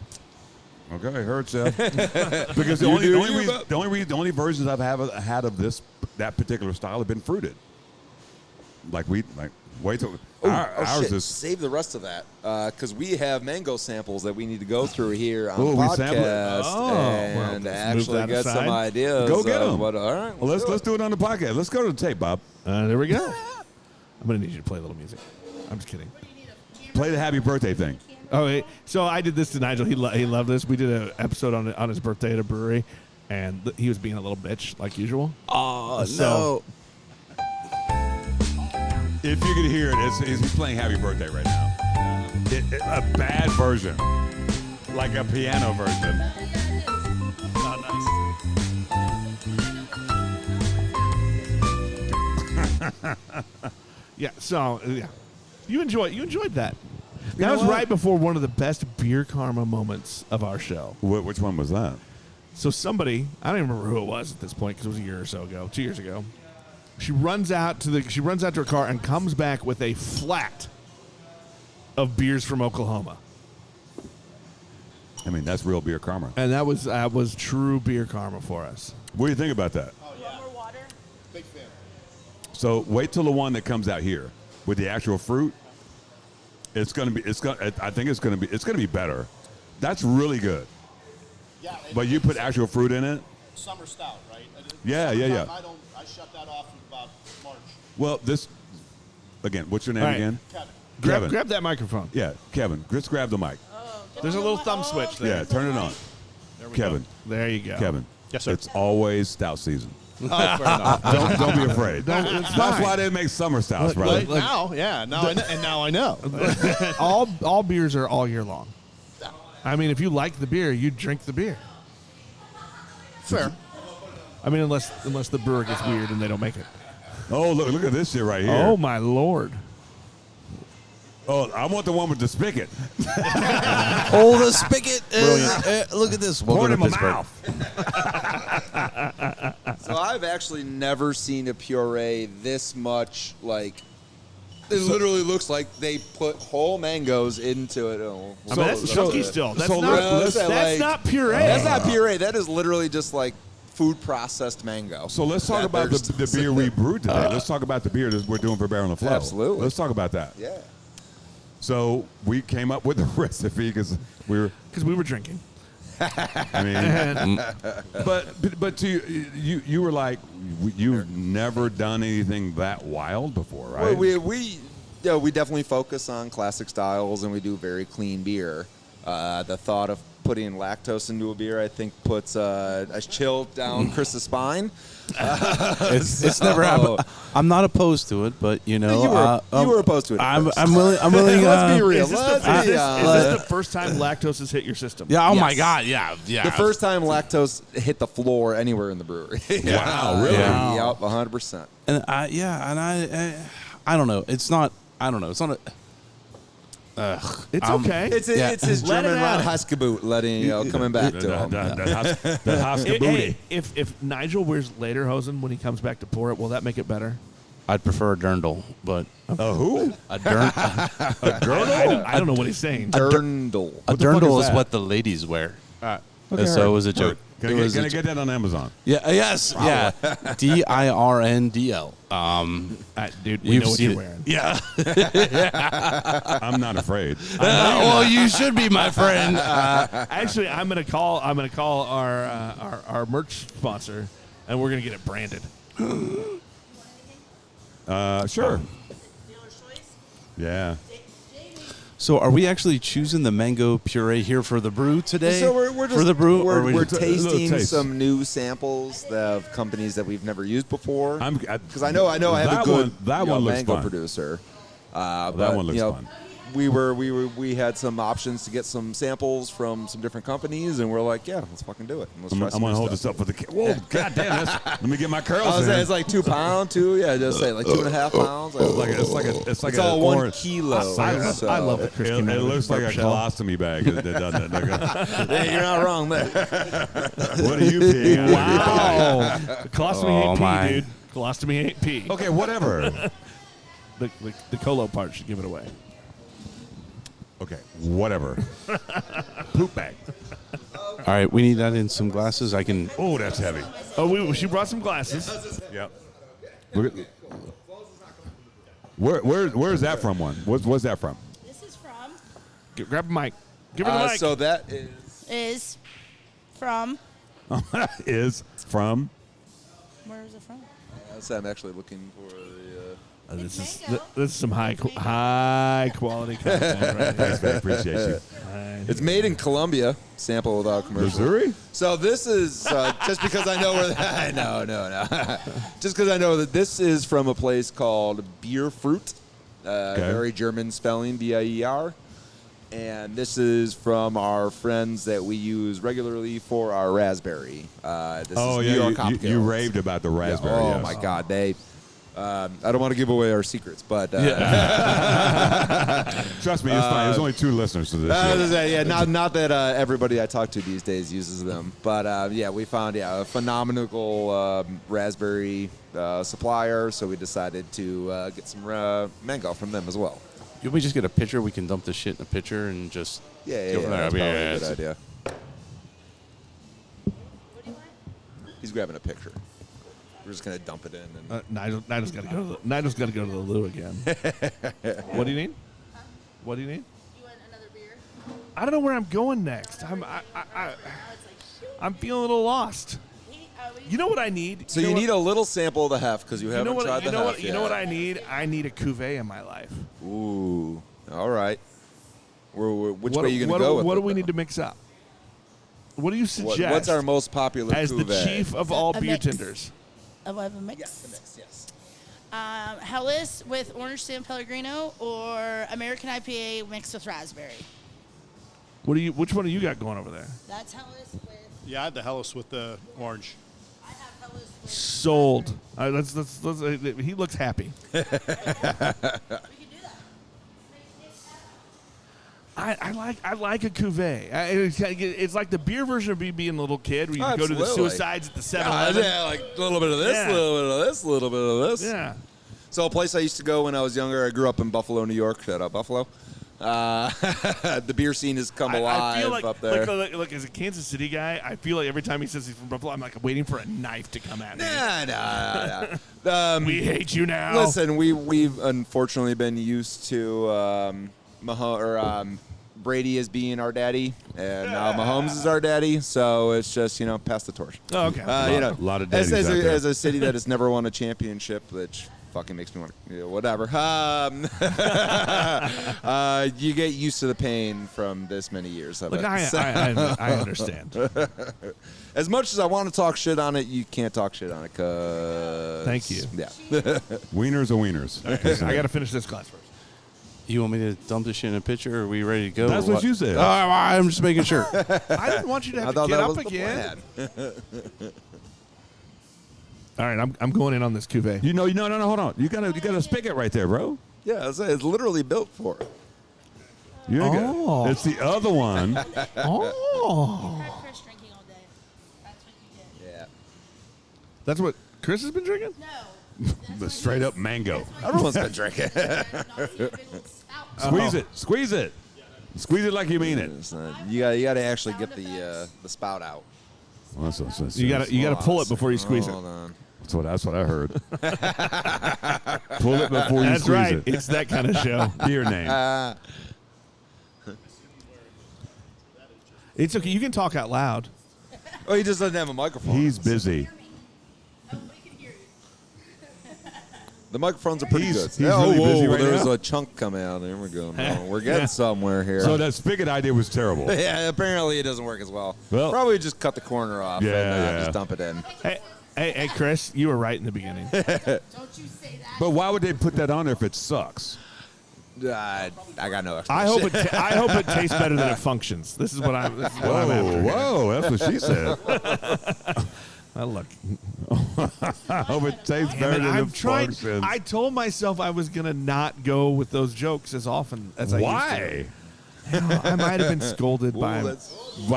okay, I heard Chef. Because the only versions I've had of that particular style have been fruited. Wait till ours shit. is. Save the rest of that because we have mango samples that we need to go through here on the we sample it? podcast and let's actually move that get some aside. ideas. Go get of 'em. what- all right, Well, let's do it on the podcast. Let's go to the tape, Bob. There we go. I'm gonna need you to play a little music. I'm just kidding. Play the happy birthday thing. Oh, wait. So I did this to Nigel. He loved this. We did an episode on his birthday at a brewery, and he was being a little bitch like usual. Oh So- If you could hear it, he's playing happy birthday right now. A bad version, like a piano version. Yeah. So yeah, you enjoyed that. That know was what? right before one of the best beer karma moments of our show. Which one was that? So somebody, I don't even remember who it was at this point because it was a year or so ago, 2 years ago. She runs out to her car and comes back with a flat of beers from Oklahoma, I mean, that's real beer karma. and that was true beer karma for us. What do you think about that? More water. So wait till the one that comes out here with the actual fruit. I think it's gonna be better. That's really good. Yeah, But you put actual fruit in it. summer stout, right? Yeah. I shut that off in about March. Well, this again. What's your name All right. again? Kevin. Grab that microphone. Yeah, Kevin. Just grab the mic. There's a little thumb switch there. Yeah, turn it on. Kevin. There you go. Kevin. Yes, sir. It's always stout season. Oh, fair enough. Don't be afraid. It's That's fine. why they make summer stouts, right? Right now, yeah. Now I know. all beers are all year long. I mean, if you like the beer, you drink the beer. Fair. I mean, unless the brewer gets weird and they don't make it. Oh, look at this shit right here. Oh my lord! Oh, I want the one with the spigot. Oh, the spigot! Look at this. Pour it in my Pittsburgh. mouth. So I've actually never seen a puree this much like. It literally looks like they put whole mangoes into it. Oh, I mean, that's chunky still. That's so not. let's- That's not puree. That's not puree. That is literally just like food processed mango. So let's talk That about they're the just beer sitting we there. brewed today. Let's talk about the beer that we're doing for Bear on the Flow. Absolutely. Let's talk about that. Yeah. So we came up with the recipe because we were drinking. I mean, but to you were like you've never done anything that wild before, right? Well, we definitely focus on classic styles and we do very clean beer. The thought of putting lactose into a beer, I think, puts a chill down Chris's spine. It's never happened. I'm not opposed to it, but you know, you were opposed to it. at I'm first. willing. I'm willing. Let's be real. Is this, Let's the, is be this- honest. is this the first time lactose has hit your system? Yeah. Oh my Yes. God. Yeah. Yeah. The first time lactose hit the floor anywhere in the brewery. Wow, really? Yeah. Yep, 100%. And I don't know. It's not. I don't know. It's not a. It's okay. It's his Let German it Ron out. Huskeboot coming back to him. The Hey, Huskabooty. if Nigel wears lederhosen when he comes back to pour it, will that make it better? I'd prefer a dirndl, but Who? a dirndl. I don't know what he's saying. Dirndl. A the fuck dirndl is is that? what the ladies wear. Okay, So it heard. was a joke. Can It was I a get that on Amazon? Yeah. Yes. Yeah. DIRNDL. Dude, we You've know what seen you're it. wearing. Yeah. I'm not afraid. Well, you should be, my friend. Actually, I'm gonna call our merch sponsor, and we're gonna get it branded. Sure. Dealer's choice. Yeah. So, are we actually choosing the mango puree here for the brew today? So we're just for the brew, or we're just- tasting little taste. some new samples of companies that we've never used before. Because I know I have that a good one looks mango fun. producer. That but, one looks you know, fun. we had some options to get some samples from some different companies, and we're like, yeah, let's fucking do it. And let's try I'm gonna hold this up for the. Whoa, goddamn! Let me get my curls in. It's like 2 pounds, just say like 2.5 pounds. It's like it's all 1 orange. kilo. I love the Chris. It looks like a colostomy bag, doesn't it? Yeah, you're not wrong there. What are you peeing? Wow. Colostomy ain't my. pee, dude. Colostomy ain't pee. Okay, whatever. The colo part should give it away. Okay, whatever. Poop bag. All right, we need that in some glasses. I can. Oh, that's heavy. Oh, she brought some glasses. Yep. Where's that from? Where's that from? This is from. Grab a mic. Give her the mic. So that Is from. Is from. Where is it from? I'm actually looking for the. This is some high quality content right here. Thanks, man. Appreciate you. It's made in Colombia. Sample without commercial. Missouri? So this is just because I know where. No. Just because I know that this is from a place called Beer Fruit. Very German spelling, BIER. And this is from our friends that we use regularly for our raspberry. This is New York hop you raved about the raspberry. Oh yes. my God, they. I don't want to give away our secrets, but Trust me, it's fine. There's only 2 listeners to this. not that everybody I talk to these days uses them, but we found a phenomenal raspberry supplier, so we decided to get some mango from them as well. Can we just get a pitcher? We can dump this shit in a pitcher and just. Yeah, go from there. that's probably a it's- good idea. He's grabbing a picture. We're just gonna dump it in. And Nigel's got to go. Nigel's got to go to the loo again. What do you need? What do you need? You want another beer? I don't know where I'm going next. I'm feeling a little lost. You know what I need? So you need a little sample of the hef because you haven't tried the hef yet. You know what I need? I need a cuvee in my life. Ooh, all right. Which way are you gonna go with What it, do we though? need to mix up? What do you suggest? What's our most popular as cuvee? the chief of all A beer mix. tenders? Of a mix. Yes, the mix. Yes. Hellas with orange San Pellegrino or American IPA mixed with raspberry. Which one do you got going over there? That's Hellas with. Yeah, I had the Hellas with the orange. I have Hellas with. Sold. He looks happy. We can do that. I like a cuvee. It's like the beer version of me being a little kid where you go to the Absolutely. suicides at the 7-Eleven. Yeah, like a little bit of this, a Yeah. little bit of this, a little bit of this. Yeah. So a place I used to go when I was younger, I grew up in Buffalo, New York. Shout out Buffalo. The beer scene has come alive I feel like, up there. Look, as a Kansas City guy, I feel like every time he says he's from Buffalo, I'm like waiting for a knife to come at me. Nah. We hate you now. Listen, we've unfortunately been used to Brady as being our daddy, and now Mahomes is our daddy. So it's just pass the torch. Oh, okay. A lot of daddies as out there. a city that has never won a championship, which fucking makes me want to, whatever. You get used to the pain from this many years of Look, it. I understand. As much as I want to talk shit on it, you can't talk shit on it. Cause Thank you. Yeah. Wieners are wieners. I got to finish this glass first. You want me to dump this shit in a pitcher? Or are we ready to go? That's or what you said. I'm just making sure. I didn't want you to I have to thought get that up was again. the plan. All right, I'm going in on this cuvee. No, hold on. You got a spigot right there, bro. Yeah, it's literally built for it. You ain't got- it's the other one. Oh. I've had Chris drinking all day. That's what you get. Yeah. That's what Chris has been drinking? No. The straight up mango. Everyone's been drinking. Squeeze it. Squeeze it. Squeeze it like you mean it. You got to actually get the spout out. Well, You got to pull it before you squeeze it. Hold on. That's what I heard. Pull it before you That's squeeze right. it. It's that kind of show. Beer name. It's okay. You can talk out loud. Oh, he just doesn't have a microphone. He's busy. Oh, we can hear you. The microphones are pretty He's good. really busy right There's now. a chunk coming out. There we go. No, we're getting somewhere here. So that spigot idea was terrible. yeah, apparently it doesn't work as well. Well- Probably just cut the corner off Yeah, and yeah. just dump it in. Hey, Chris, you were right in the beginning. Don't you say that. But why would they put that on there if it sucks? I got no I explanation. hope it tastes better than it functions. This is what I'm after. here. Whoa, that's what she said. Look. I hope it tastes better than I'm it trying. functions. I told myself I was gonna not go with those jokes as often as I Why? used to. I might have been scolded By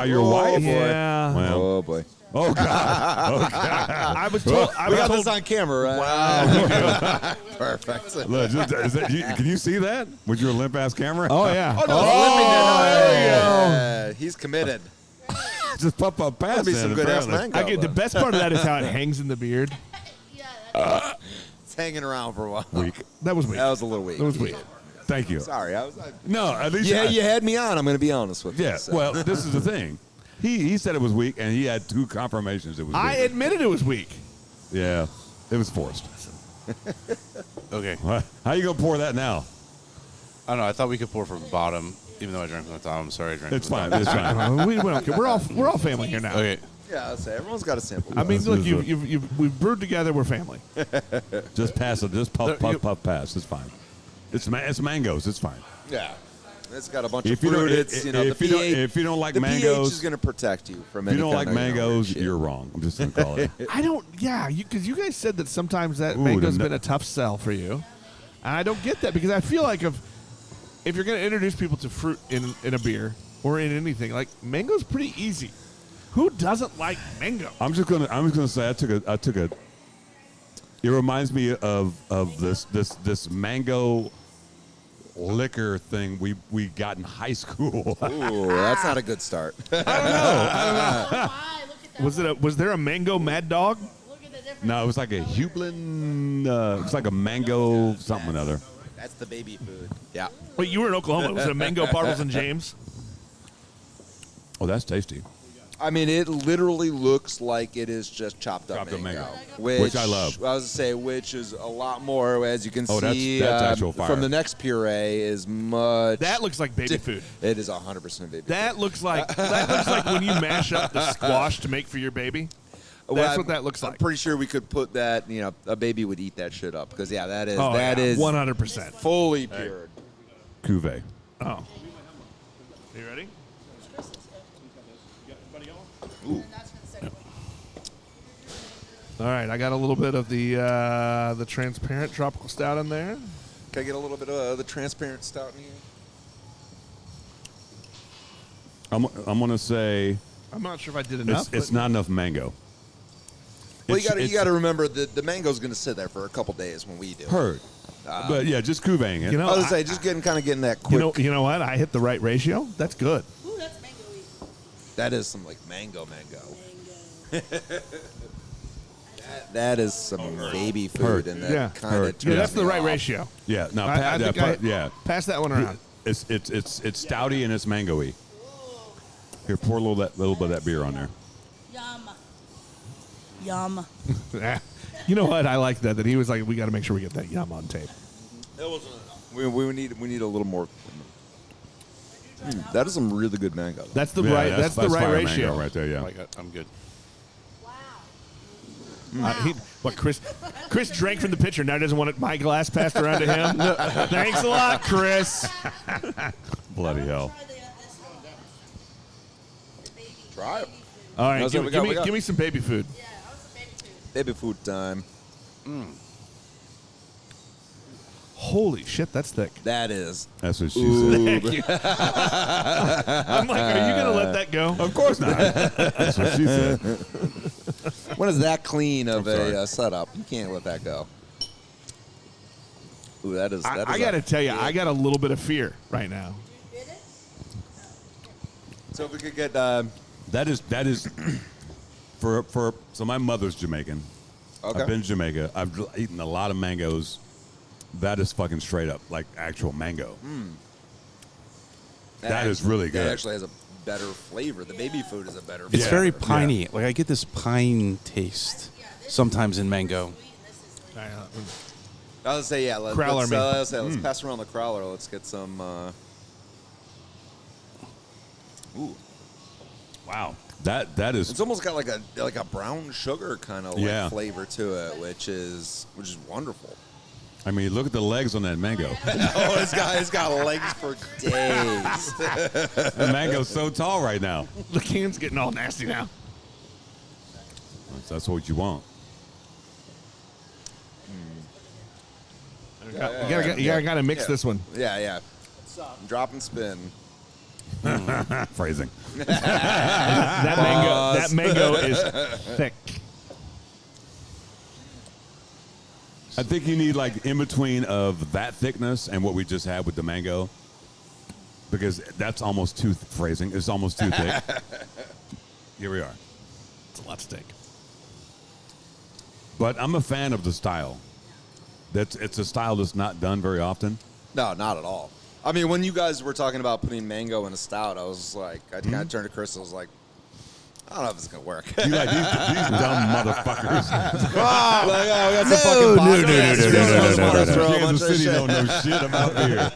your wife? Yeah. Well, Oh boy. oh God. Oh God. I was told. I We was got told this on camera, right? Wow. Perfect. Look, can you see that with your limp ass camera? oh yeah. Oh, no, there you go. He's committed. Just pop up past That'd be that, some good ass apparently. mango. I get the best part of that is how it hangs in the beard. It's hanging around for a while. Weak. That was weak. That was a little weak. That was weak. Thank you. Sorry, No, at least yeah, you had me on. I'm going to be honest with you. Yeah. so. Well, this is the thing. He said it was weak, and he had 2 confirmations it was I weak. admitted it was weak. Yeah, it was forced. Okay. How you gonna pour that now? I don't know. I thought we could pour from the bottom, even though I drank from the top. I'm sorry I drank It's from fine. the It's fine. We don't care. We're all family here now. top. Okay. Yeah, I'll say everyone's got a sample. I mean, This look, is we've brewed together. We're family. Just pass it. Just puff, puff, pass. It's fine. It's mangoes. It's fine. Yeah. It's got a bunch If of you don't- fruit. It's, the if you don't- pH, if you don't like the mangoes- pH is going to protect you from If you any don't like kind of, mangoes, shit. you're wrong. I'm just gonna call it. I don't. Yeah, because you guys said that sometimes that Ooh, mango's the been a tough sell for you, and I don't get that because I feel like if you're going to introduce people to fruit in a beer or in anything, like mango's pretty easy. Who doesn't like mango? I'm just gonna say I took a. It reminds me of this mango liquor thing we got in high school. Ooh, that's not a good start. Why? Look at that. Was there a mango Mad Dog? Look at the difference. No, it was like a Hublin. It's like a mango something or other. That's the baby food. Yeah. Wait, you were in Oklahoma. Was it a mango Bartles and James? Oh, that's tasty. I mean, it literally looks like it is just chopped up mango. Which I love. I was to say, which is a lot more, as you can Oh, see that's actual fire. from the next puree, is much. That looks like baby food. It is 100% baby food. That looks like when you mash up the squash to make for your baby. Well, That's what that looks like. I'm pretty sure we could put that. A baby would eat that shit up because that is Oh, that yeah, is 100%. fully pure. Cuvée. Oh. Are you ready? All right, I got a little bit of the transparent tropical stout in there. Can I get a little bit of the transparent stout in here? I'm gonna say I'm not sure if I did enough. it's not enough mango. Well, It's- you got to remember the mango's going to sit there for a couple days when we do. Heard. But yeah, just Cuvée it. You know, I was gonna say just getting that quick. you know what? I hit the right ratio. That's good. Ooh, that's mango-y. That is some like mango. that is some baby food, Heard. and that Yeah. kind Heard. of Yeah, that's the right ratio. Yeah, no, I think yeah. Pass that one around. It's stouty and it's mango-y. Here, pour a little bit of that beer on there. Yum. You know what? I like that he was like, we got to make sure we get that yum on tape. That wasn't enough. We need a little more. That is some really good mango. That's the Yeah, right. That's the right fire ratio. mango right there. Yeah. I'm good. Chris drank from the pitcher. Now doesn't want my glass passed around to him. Thanks a lot, Chris. Bloody hell. Try it. All right, How's that? give me some baby food. Yeah, I want some baby food. Baby food time. Holy shit, that's thick. That is. That's what she said. Thank you. I'm like, are you gonna let that go? Of course not. That's what she said. When is that clean of I'm sorry. a setup? You can't let that go. Ooh, that is. I got to tell you, I got a little bit of fear right now. So if we could get. That is for so my mother's Jamaican. Okay. I've been to Jamaica. I've eaten a lot of mangoes. That is fucking straight up like actual mango. That is really good. That actually has a better flavor. The baby food is a better. It's Yeah. very flavor. piney. Like I get this pine taste sometimes in mango. I was say Let's Crowler me. let's pass around the crowler. Let's get some. Ooh, Wow. That is it's almost got like a brown sugar kind of Yeah. flavor to it, which is wonderful. I mean, look at the legs on that mango. Oh, it's got legs for days. The mango's so tall right now. The can's getting all nasty now. That's what you want. You gotta mix this one. Yeah. Drop and spin. Phrasing. That mango is thick. I think you need like in between of that thickness and what we just had with the mango, because that's almost too phrasing. It's almost too thick. Here we are. It's a lot of steak. But I'm a fan of the style. It's a style that's not done very often. No, not at all. I mean, when you guys were talking about putting mango in a stout, I was like, I kind of turned to Chris. I was like, I don't know if it's gonna work. You like these dumb motherfuckers. We got some fucking no. Kansas City don't know shit about beer.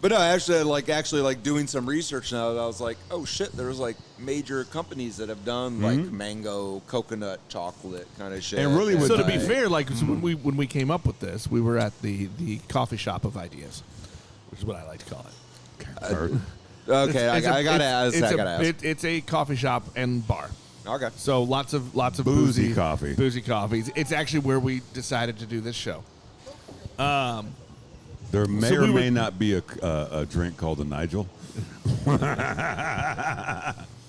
But no, actually, like doing some research now, I was like, oh shit, there's like major companies that have done like mango, coconut, chocolate kind of shit. And really, So to be fair, like so when we came up with this, we were at the coffee shop of ideas, which is what I like to call it. Okay, I gotta ask. It's a coffee shop and bar. Okay. So lots of Boozy coffee. Boozy coffees. It's actually where we decided to do this show. There may or may not be a drink called a Nigel.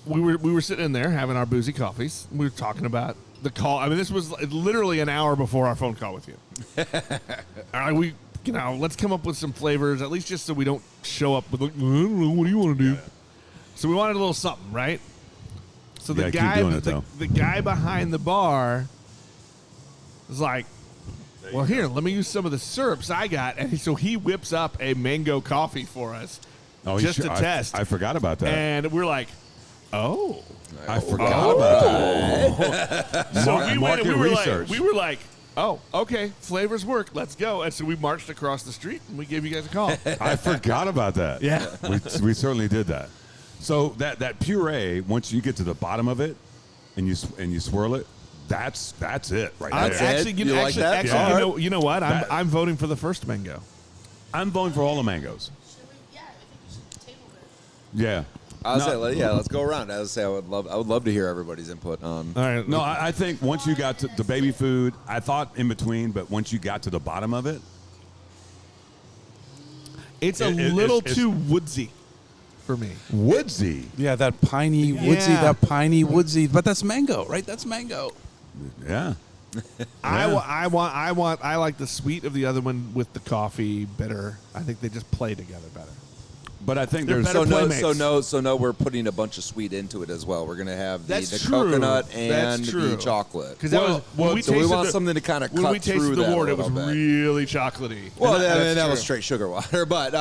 We were sitting in there having our boozy coffees. We were talking about the call. I mean, this was literally an hour before our phone call with you. All right, let's come up with some flavors, at least just so we don't show up with like, I don't know, what do you want to do? So we wanted a little something, right? So the guy behind the bar was like, well, here, let me use some of the syrups I got. And so he whips up a mango coffee for us just to test. I forgot about that. And we're like, oh. I forgot about that. So we went and research. we were like, oh, okay, flavors work. Let's go. And so we marched across the street and we gave you guys a call. I forgot about that. Yeah. We certainly did that. So that puree, once you get to the bottom of it and you swirl it, that's it right there. Actually, you know what? I'm voting for the first mango. I'm voting for all the mangoes. I think we should table this. Yeah. Let's go around. I would say I would love to hear everybody's input on. All right. No, I think once you got to the baby food, I thought in between, but once you got to the bottom of it, it's a little too woodsy for me. Woodsy. Yeah, that piney woodsy. But that's mango, right? That's mango. Yeah. I like the sweet of the other one with the coffee bitter. I think they just play together better. But I think They're there's better So we're putting a bunch of sweet into it as well. We're gonna have the That's true. coconut and That's true. the chocolate. Because we want something to kind of cut through that. When we tasted the wort, it was bit. really chocolatey. Well, that was straight sugar water, but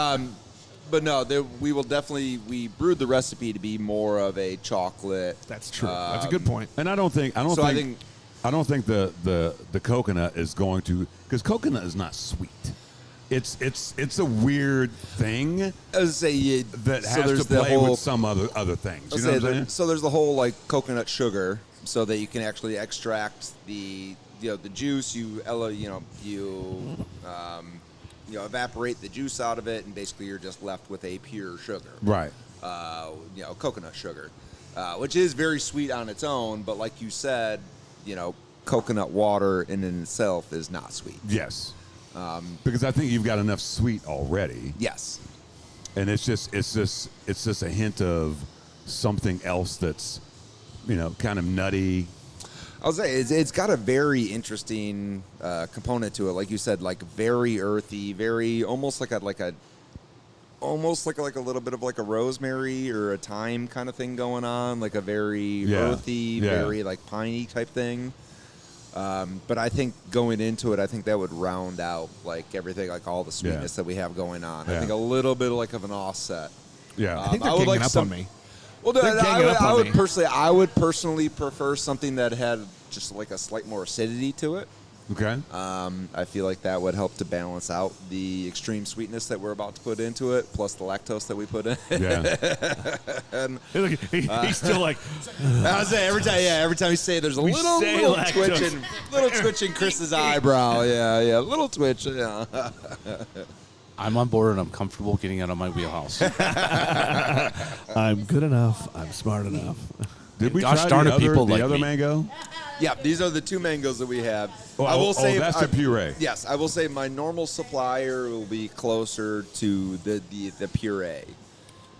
no, we will definitely we brewed the recipe to be more of a chocolate. That's true. That's a good point. And I don't think the coconut is going to, because coconut is not sweet. It's a weird thing that has to play with some other things. You know what I'm saying? So there's the whole like coconut sugar, so that you can actually extract the juice. You evaporate the juice out of it, and basically you're just left with a pure sugar. Right. Coconut sugar, which is very sweet on its own, but like you said, coconut water in itself is not sweet. Yes. Because I think you've got enough sweet already. Yes. And it's just a hint of something else that's, kind of nutty. I'll say it's got a very interesting component to it. Like you said, like very earthy, very almost like a little bit of like a rosemary or a thyme kind of thing going on, like a very earthy, very like piney type thing. But I think going into it, I think that would round out like everything, like all the sweetness that we have going on. I think a little bit like of an offset. Yeah, I think they're ganging up on me. Well, I would personally prefer something that had just like a slight more acidity to it. Okay. I feel like that would help to balance out the extreme sweetness that we're about to put into it, plus the lactose that we put in. Yeah. And, He's still like, I was saying every time you say it, there's a little twitch in Chris's eyebrow. Yeah, little twitch. Yeah. I'm on board and I'm comfortable getting out of my wheelhouse. I'm good enough. I'm smart enough. Did we Gosh try darn the it, people other, like the other me. mango? Yeah, these are the 2 mangoes that we have. Oh, I will say that's the puree. Yes, I will say my normal supplier will be closer to the puree.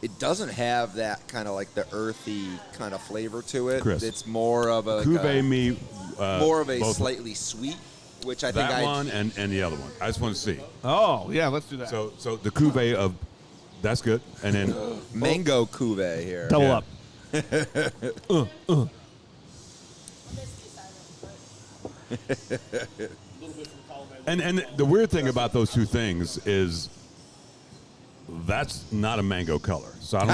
It doesn't have that kind of like the earthy kind of flavor to it. Chris, it's more of a Cuvée me. more of a both slightly sweet, which I think that one and the other one. I just want to see. Oh, yeah, let's do that. So the cuvee of that's good, and then mango cuvee here. Double yeah. up. and the weird thing about those 2 things is that's not a mango color. So I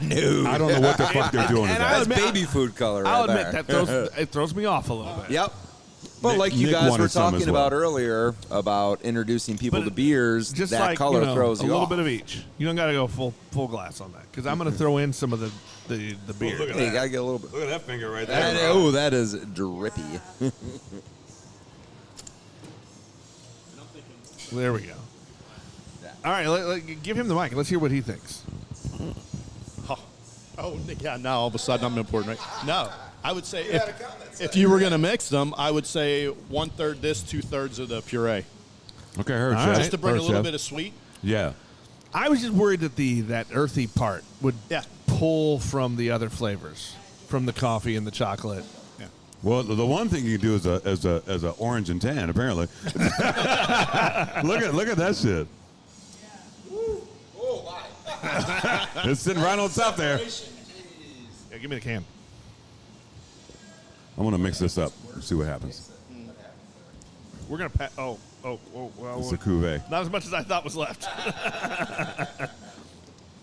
don't know what the fuck they're doing with And that. That's baby food color. I'll right admit there. it throws me off a little bit. Yep. But Nick- like you Nick guys were wanted some talking as well. about earlier about introducing people But to beers, Just that like color throws a you little off. bit of each. You don't got to go full glass on that because I'm going to throw in some of the beer. look at Hey, you gotta get a little bit. Look at that finger right there. Oh, that is drippy. There we go. All right, give him the mic. Let's hear what he thinks. Oh, yeah, now all of a sudden I'm important, right? No, I would say if you were going to mix them, I would say 1/3 this, 2/3 of the puree. Okay, heard All Chef. right. Just to bring a Heard little Chef. bit of sweet. Yeah. I was just worried that that earthy part would Yeah. pull from the other flavors, from the coffee and the chocolate. Well, the one thing you can do is a orange and tan. Apparently, look at that shit. It's sitting right on top there. Yeah, give me the can. I want to mix this up. See what happens. We're gonna pat. Oh, well. It's a cuvee. Not as much as I thought was left.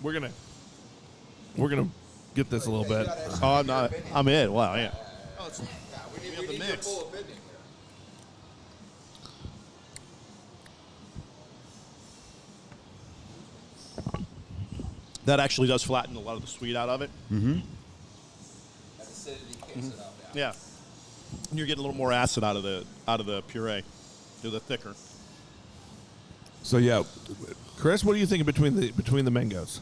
We're gonna get this a little bit. Oh, I'm not. I'm in. Wow, yeah. We need mix. full opinion here. That actually does flatten a lot of the sweet out of it. That acidity kicks it out. Yeah. And you're getting a little more acid out of the puree. They're the thicker. So yeah, Chris, what do you think between the mangoes?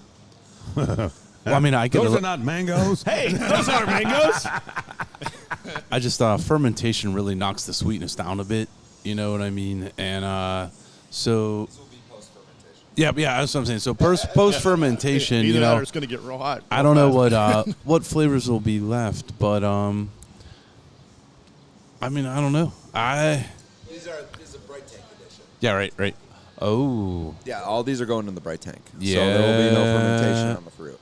Well, I mean, I get those are not mangoes. Hey, those aren't mangoes. I just fermentation really knocks the sweetness down a bit. You know what I mean? And so This will be post-fermentation. yeah, that's what I'm saying. So post fermentation, Either you that know, or it's going to get real hot. I don't know what flavors will be left, but I mean, I don't know. This is a bright tank edition. Yeah, right. Oh, Yeah, all these are going in the bright tank. Yeah. So there will be no fermentation on the fruit.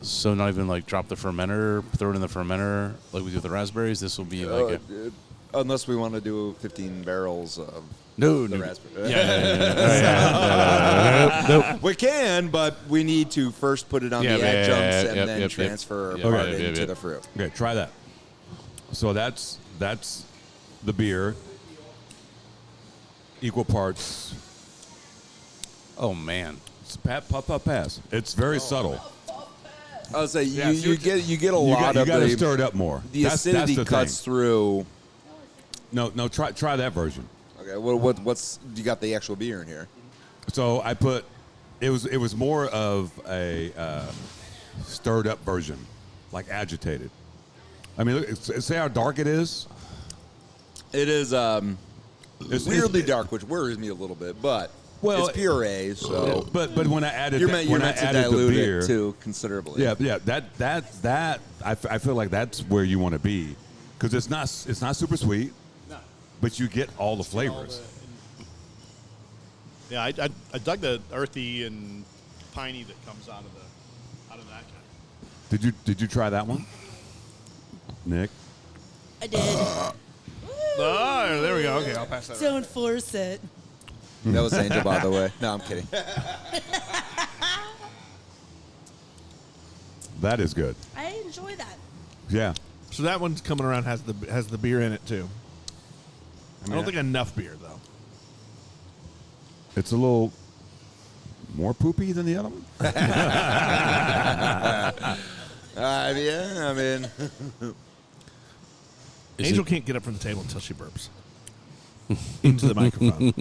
so not even like drop the fermenter, throw it in the fermenter like we do with the raspberries. This will be like Unless we want to do 15 barrels of no, the no. raspberry. Nope. We can, but we need to first put it on the adjuncts and then yep. transfer Yep, part yep, into yep. the fruit. Okay, try that. So that's the beer. Equal parts. Oh man. It's pass. It's very subtle. I would say Yeah, you get a lot You of got to the stir it up more. the That's acidity the cuts thing. through. No, try that version. Okay, what's you got the actual beer in here? So I put it was more of a stirred up version, like agitated. I mean, look, say how dark it is. It is It's weirdly dark, which worries me a little bit, but Well, it's puree, so But when I added you're that, meant when I to added the dilute beer, it too considerably. yeah, that I feel like that's where you want to be, because it's not super sweet, but you get all the flavors. Yeah, I dug the earthy and piney that comes out of that kind. Did you try that one, Nick? I did. Oh, there we go. Okay, I'll pass that. Don't force it. That was Angel, by the way. No, I'm kidding. That is good. I enjoy that. Yeah. So that one's coming around has the beer in it too. I don't think enough beer though. It's a little more poopy than the other one. Yeah, I mean, Angel can't get up from the table until she burps into the microphone.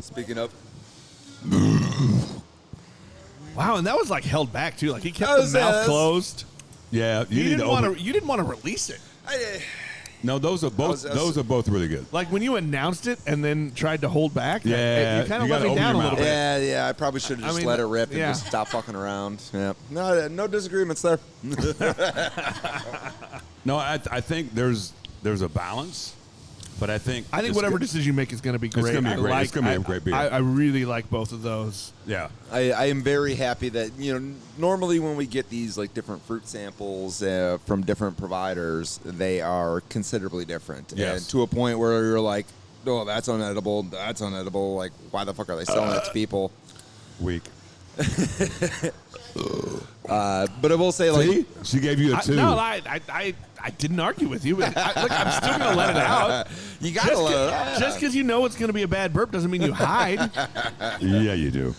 speaking of, Wow, and that was like held back too. Like he kept the mouth closed. Yeah, You didn't want to release it. No, those are both. Those are both really good. Like when you announced it and then tried to hold back. Yeah, you kind of you let gotta me down a open your little mouth. bit. yeah, I probably should have just let it rip and yeah. just stop fucking around. Yeah, no disagreements there. No, I think there's a balance, but I think it's whatever good. decision you make is going to be great. It's gonna be great. It's gonna be a great beer. I really like both of those. Yeah, I am very happy that normally when we get these like different fruit samples from different providers, they are considerably different, Yes. and to a point where you're like, oh, that's unedible. That's unedible. Like, why the fuck are they selling it to people? weak. But I will say, like, See? She gave you a 2. I didn't argue with you. But look, I'm still going to let it out. you gotta let it out. Just because you know it's going to be a bad burp doesn't mean you hide. Yeah, you do.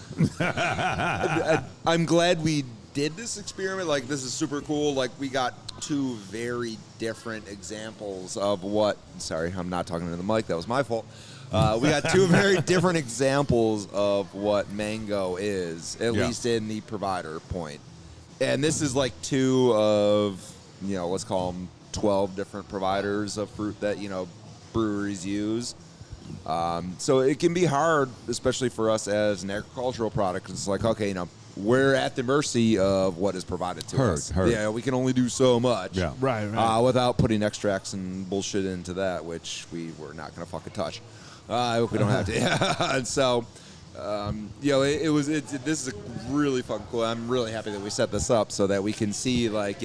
I'm glad we did this experiment. Like, this is super cool. Like, we got 2 very different examples of what. Sorry, I'm not talking to the mic. That was my fault. We got 2 very different examples of what mango is, at least in the provider point. And this is like 2 of, let's call them 12 different providers of fruit that, breweries use. So it can be hard, especially for us as an agricultural product. 'Cause it's like, okay, we're at the mercy of what is provided to us. Yeah, we can only do so much. Yeah. Right. Without putting extracts and bullshit into that, which we were not going to fucking touch. I hope we don't have to. Yeah. And so, this is really fucking cool. I'm really happy that we set this up so that we can see, like,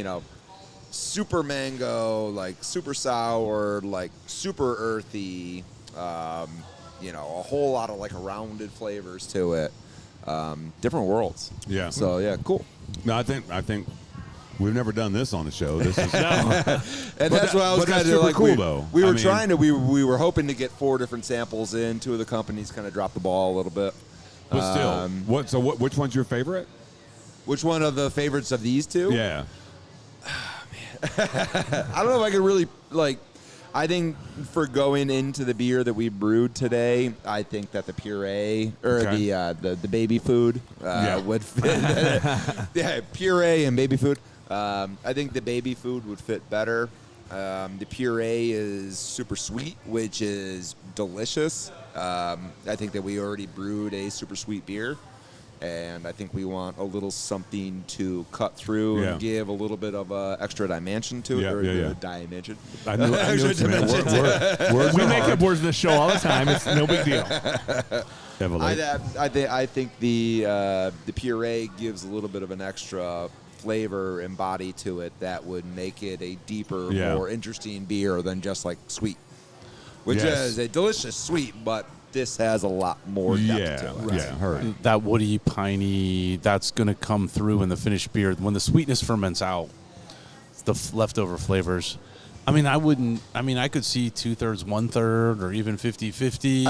super mango, like super sour, like super earthy, a whole lot of like rounded flavors to it. Different worlds. Yeah. So yeah, cool. No, I think we've never done this on the show. This is And that's what I was kind of super like. cool, though. We were I mean- trying to. We were hoping to get 4 different samples in. 2 of the companies kind of dropped the ball a little bit. But still, which one's your favorite? Which one of the favorites of these 2? Yeah. I don't know if I could really like. I think for going into the beer that we brewed today, I think that the puree or the baby food would fit. Yeah, puree and baby food. I think the baby food would fit better. The puree is super sweet, which is delicious. I think that we already brewed a super sweet beer. And I think we want a little something to cut through and give a little bit of extra dimension to it. Dimension. I knew what you meant. Words We are make hard. up words in the show all the time. It's no big deal. I think the puree gives a little bit of an extra flavor and body to it that would make it a deeper, more interesting beer than just like sweet, which is a delicious sweet, but this has a lot more depth to it. Yeah, heard. That woody, piney, that's going to come through in the finished beer. When the sweetness ferments out, the leftover flavors. I could see 2/3, 1/3, or even 50-50.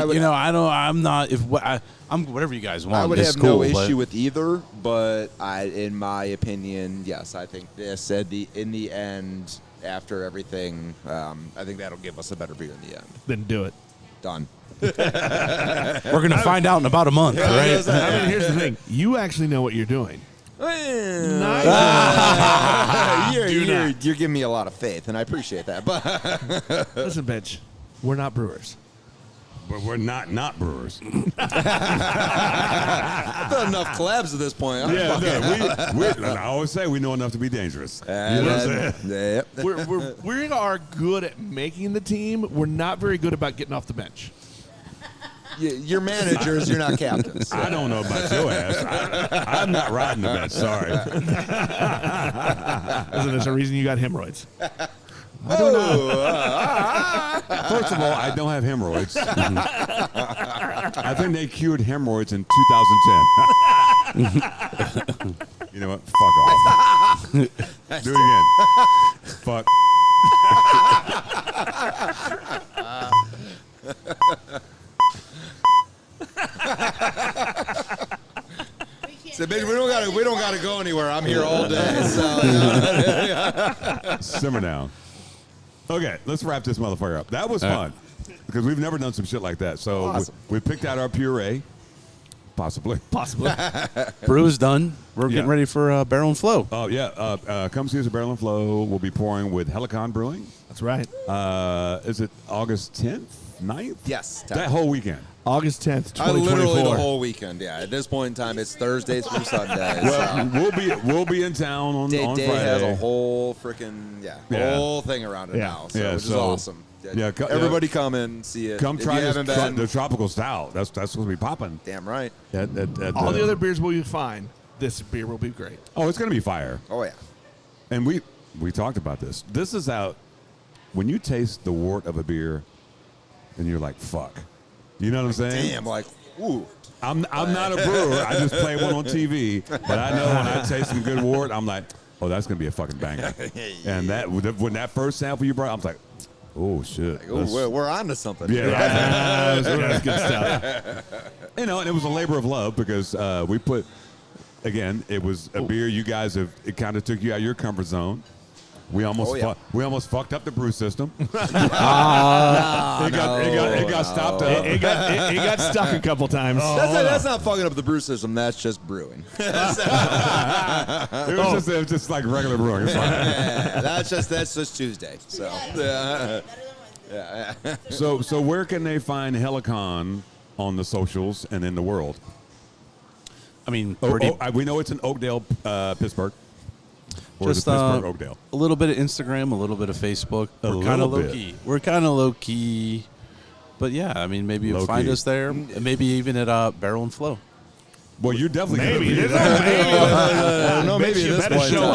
I'm whatever you guys want. I would it's have cool, no issue with either, but in my opinion, yes, I think this in the end, after everything, I think that'll give us a better beer in the end. Then do it. Done. We're going to find out in about a month, right? Here's the thing. You actually know what you're doing. Nice. You're giving me a lot of faith, and I appreciate that. But Listen, bitch, we're not brewers. But we're not brewers. I've done enough collabs at this point. I always say we know enough to be dangerous. You know what I'm saying? We are good at making the team. We're not very good about getting off the bench. You're managers. You're not captains. I don't know about your ass. I'm not riding the bench. Sorry. Isn't this a reason you got hemorrhoids? First of all, I don't have hemorrhoids. I think they cured hemorrhoids in 2010. You know what? Fuck off. Do it again. Fuck. So, bitch, we don't gotta go anywhere. I'm here all day. So, Simmer down. Okay, let's wrap this motherfucker up. That was fun because we've never done some shit like that. So Awesome. we picked out our puree, possibly. Brew is done. We're getting ready for Barrel and Flow. Oh yeah, come see us at Barrel and Flow. We'll be pouring with Helicon Brewing. That's right. Is it August 10th, 9th? yes, That whole weekend. August 10th, literally 2024. the whole weekend. Yeah, at this point in time, it's Thursday through Sunday. Well, so. we'll be in town on Day Friday. has a whole freaking whole thing around it Yeah. now, so, Yeah, which is so- awesome. yeah, Everybody come and see it. Come If try you haven't been, the tropical stout. That's supposed to be popping. damn right. At All the other beers will be fine. This beer will be great. Oh, it's gonna be fire. Oh yeah. And we talked about this. This is out when you taste the wort of a beer, and you're like, "Fuck," you know what I'm saying? Damn, like, ooh. I'm not a brewer. I just play one on TV, but I know when I taste some good wort, I'm like, "Oh, that's gonna be a fucking banger." And that when that first sample you brought, I was like, "Oh shit." Like, ooh, we're on to something. Yeah, That's good stuff. you know, and it was a labor of love because we put, again, it was a beer you guys have. It kind of took you out of your comfort zone. We almost we almost fucked up the brew system. It got stopped up. It got stuck a couple times. That's not fucking up the brew system. That's just brewing. It was just like regular brewing. It's fine. that's just Tuesday. So So where can they find Helicon on the socials and in the world? I mean, We know it's in Oakdale, Pittsburgh. Or just is it Pittsburgh, Oakdale? a little bit of Instagram, a little bit of Facebook. We're kind little of low bit. key. We're kind of low key, but yeah, I mean, maybe you'll find Low-key. us there, and maybe even at Barrel and Flow. Well, you're definitely Maybe. gonna be no, maybe you at this better point in show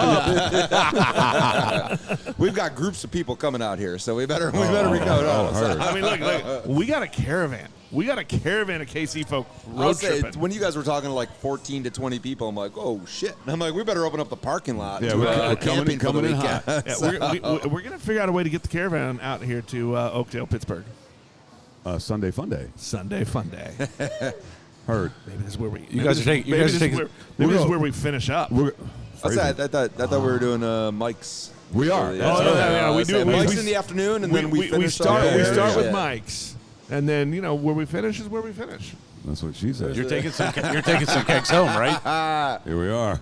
time. We've got groups of people coming out here, so we better be coming out. heard. I mean, look, we got a caravan. We got a caravan of KC folk I'll road say, tripping. when you guys were talking to like 14 to 20 people, I'm like, oh shit! And I'm like, we better open up the parking lot. Yeah, to, we're camping for the coming in weekend. hot. Yeah, we're going to figure out a way to get the caravan out here to Oakdale, Pittsburgh. Sunday Fun Day. Sunday Fun Day. Heard. Maybe this is where we. You guys are taking. You guys are taking. Maybe this is where we finish up. We're, I thought we were doing Mike's. We are. Yeah, That's Oh, right. yeah, we do. Mike's in the afternoon, and then we finish start. up We there. start with Yeah. Mike's, and then where we finish is where we finish. That's what she said. You're taking some. You're taking some cakes home, right? Here we are.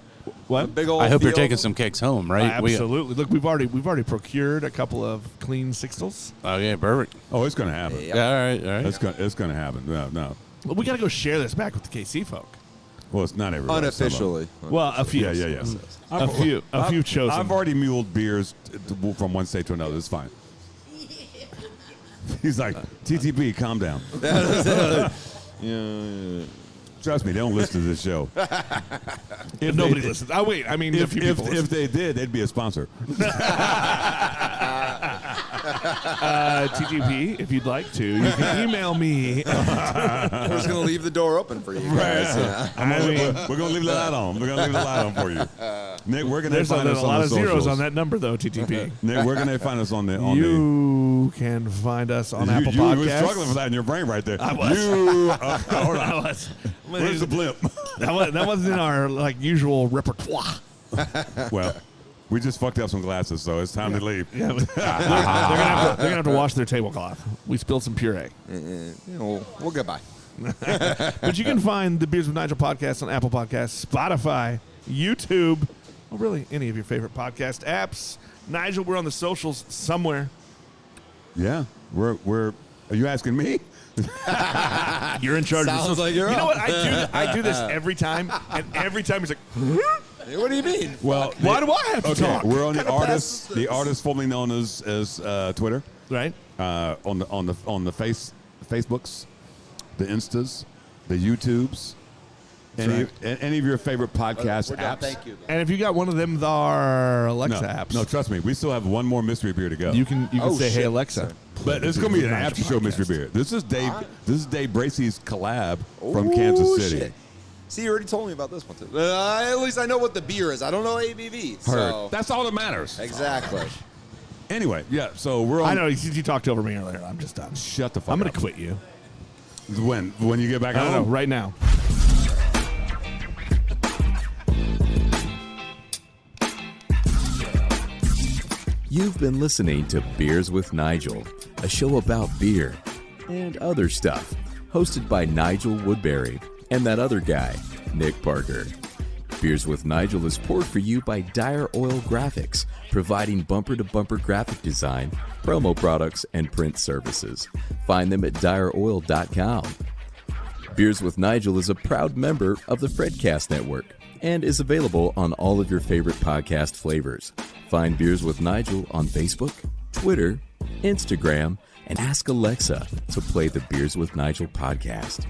What? Big old I hope you're field. taking some cakes home, right? Absolutely. Look, we've already procured a couple of clean sixtels. Oh yeah, perfect. Oh, it's gonna happen. Yeah. Yeah, all right, all right. It's gonna happen. No. Well, we got to go share this back with the KC folk. Well, it's not everybody. Unofficially. Well, a few. Yeah. A few chosen. I've already muled beers from one state to another. It's fine. He's like, TTP, calm down. Trust me, they don't listen to this show. If nobody listens. Oh, wait. I mean, a few people listen. If they did, they'd be a sponsor. TGP, if you'd like to, you can email me. We're just gonna leave the door open for you guys. Yeah. We're gonna leave the light on. We're gonna leave the light on for you. Nick, where can they There's find us a on lot the of zeros socials? on that number, though, TTP. Nick, where can they find us on the? You can find us on Apple you were Podcasts. struggling for that in your brain right there. I was. Hold on. I was. Where's the blimp? That wasn't in our usual repertoire. Well, we just fucked up some glasses, so it's time to leave. Yeah, they're gonna have to wash their tablecloth. We spilled some puree. We'll get by. But you can find the Beers with Nigel podcast on Apple Podcasts, Spotify, YouTube, well, really any of your favorite podcast apps. Nigel, we're on the socials somewhere. Yeah, we're. Are you asking me? You're in charge. Sounds of the like you're You know up. what? I do this every time, and every time he's like, What do you mean? Well, "Why do I have to talk?" We're on the Kinda artist, passes the this. artist formerly known as Twitter, Right? on the Facebooks, the Instas, the YouTubes, any of your favorite podcast We're done. apps. Thank you. And if you got one of them, our Alexa No, apps, no, trust me, we still have one more mystery beer to go. you can Oh, say, "Hey shit. Alexa." But it's going to be an Nigel after show mystery podcast. beer. This is Dave Bracey's collab from Kansas Ooh, City. shit. See, you already told me about this one too. At least I know what the beer is. I don't know ABV. So That's all that matters. exactly. Anyway, yeah. So we're on. I know you talked over me earlier. I'm just done. Shut the fuck I'm up. going to quit you. When you get back I home? don't know. Right now. You've been listening to Beers with Nigel, a show about beer and other stuff, hosted by Nigel Woodbury and that other guy, Nick Parker. Beers with Nigel is poured for you by Dire Oil Graphics, providing bumper-to-bumper graphic design, promo products, and print services. Find them at direoil.com. Beers with Nigel is a proud member of the Fredcast Network and is available on all of your favorite podcast flavors. Find Beers with Nigel on Facebook, Twitter, Instagram, and ask Alexa to play the Beers with Nigel podcast.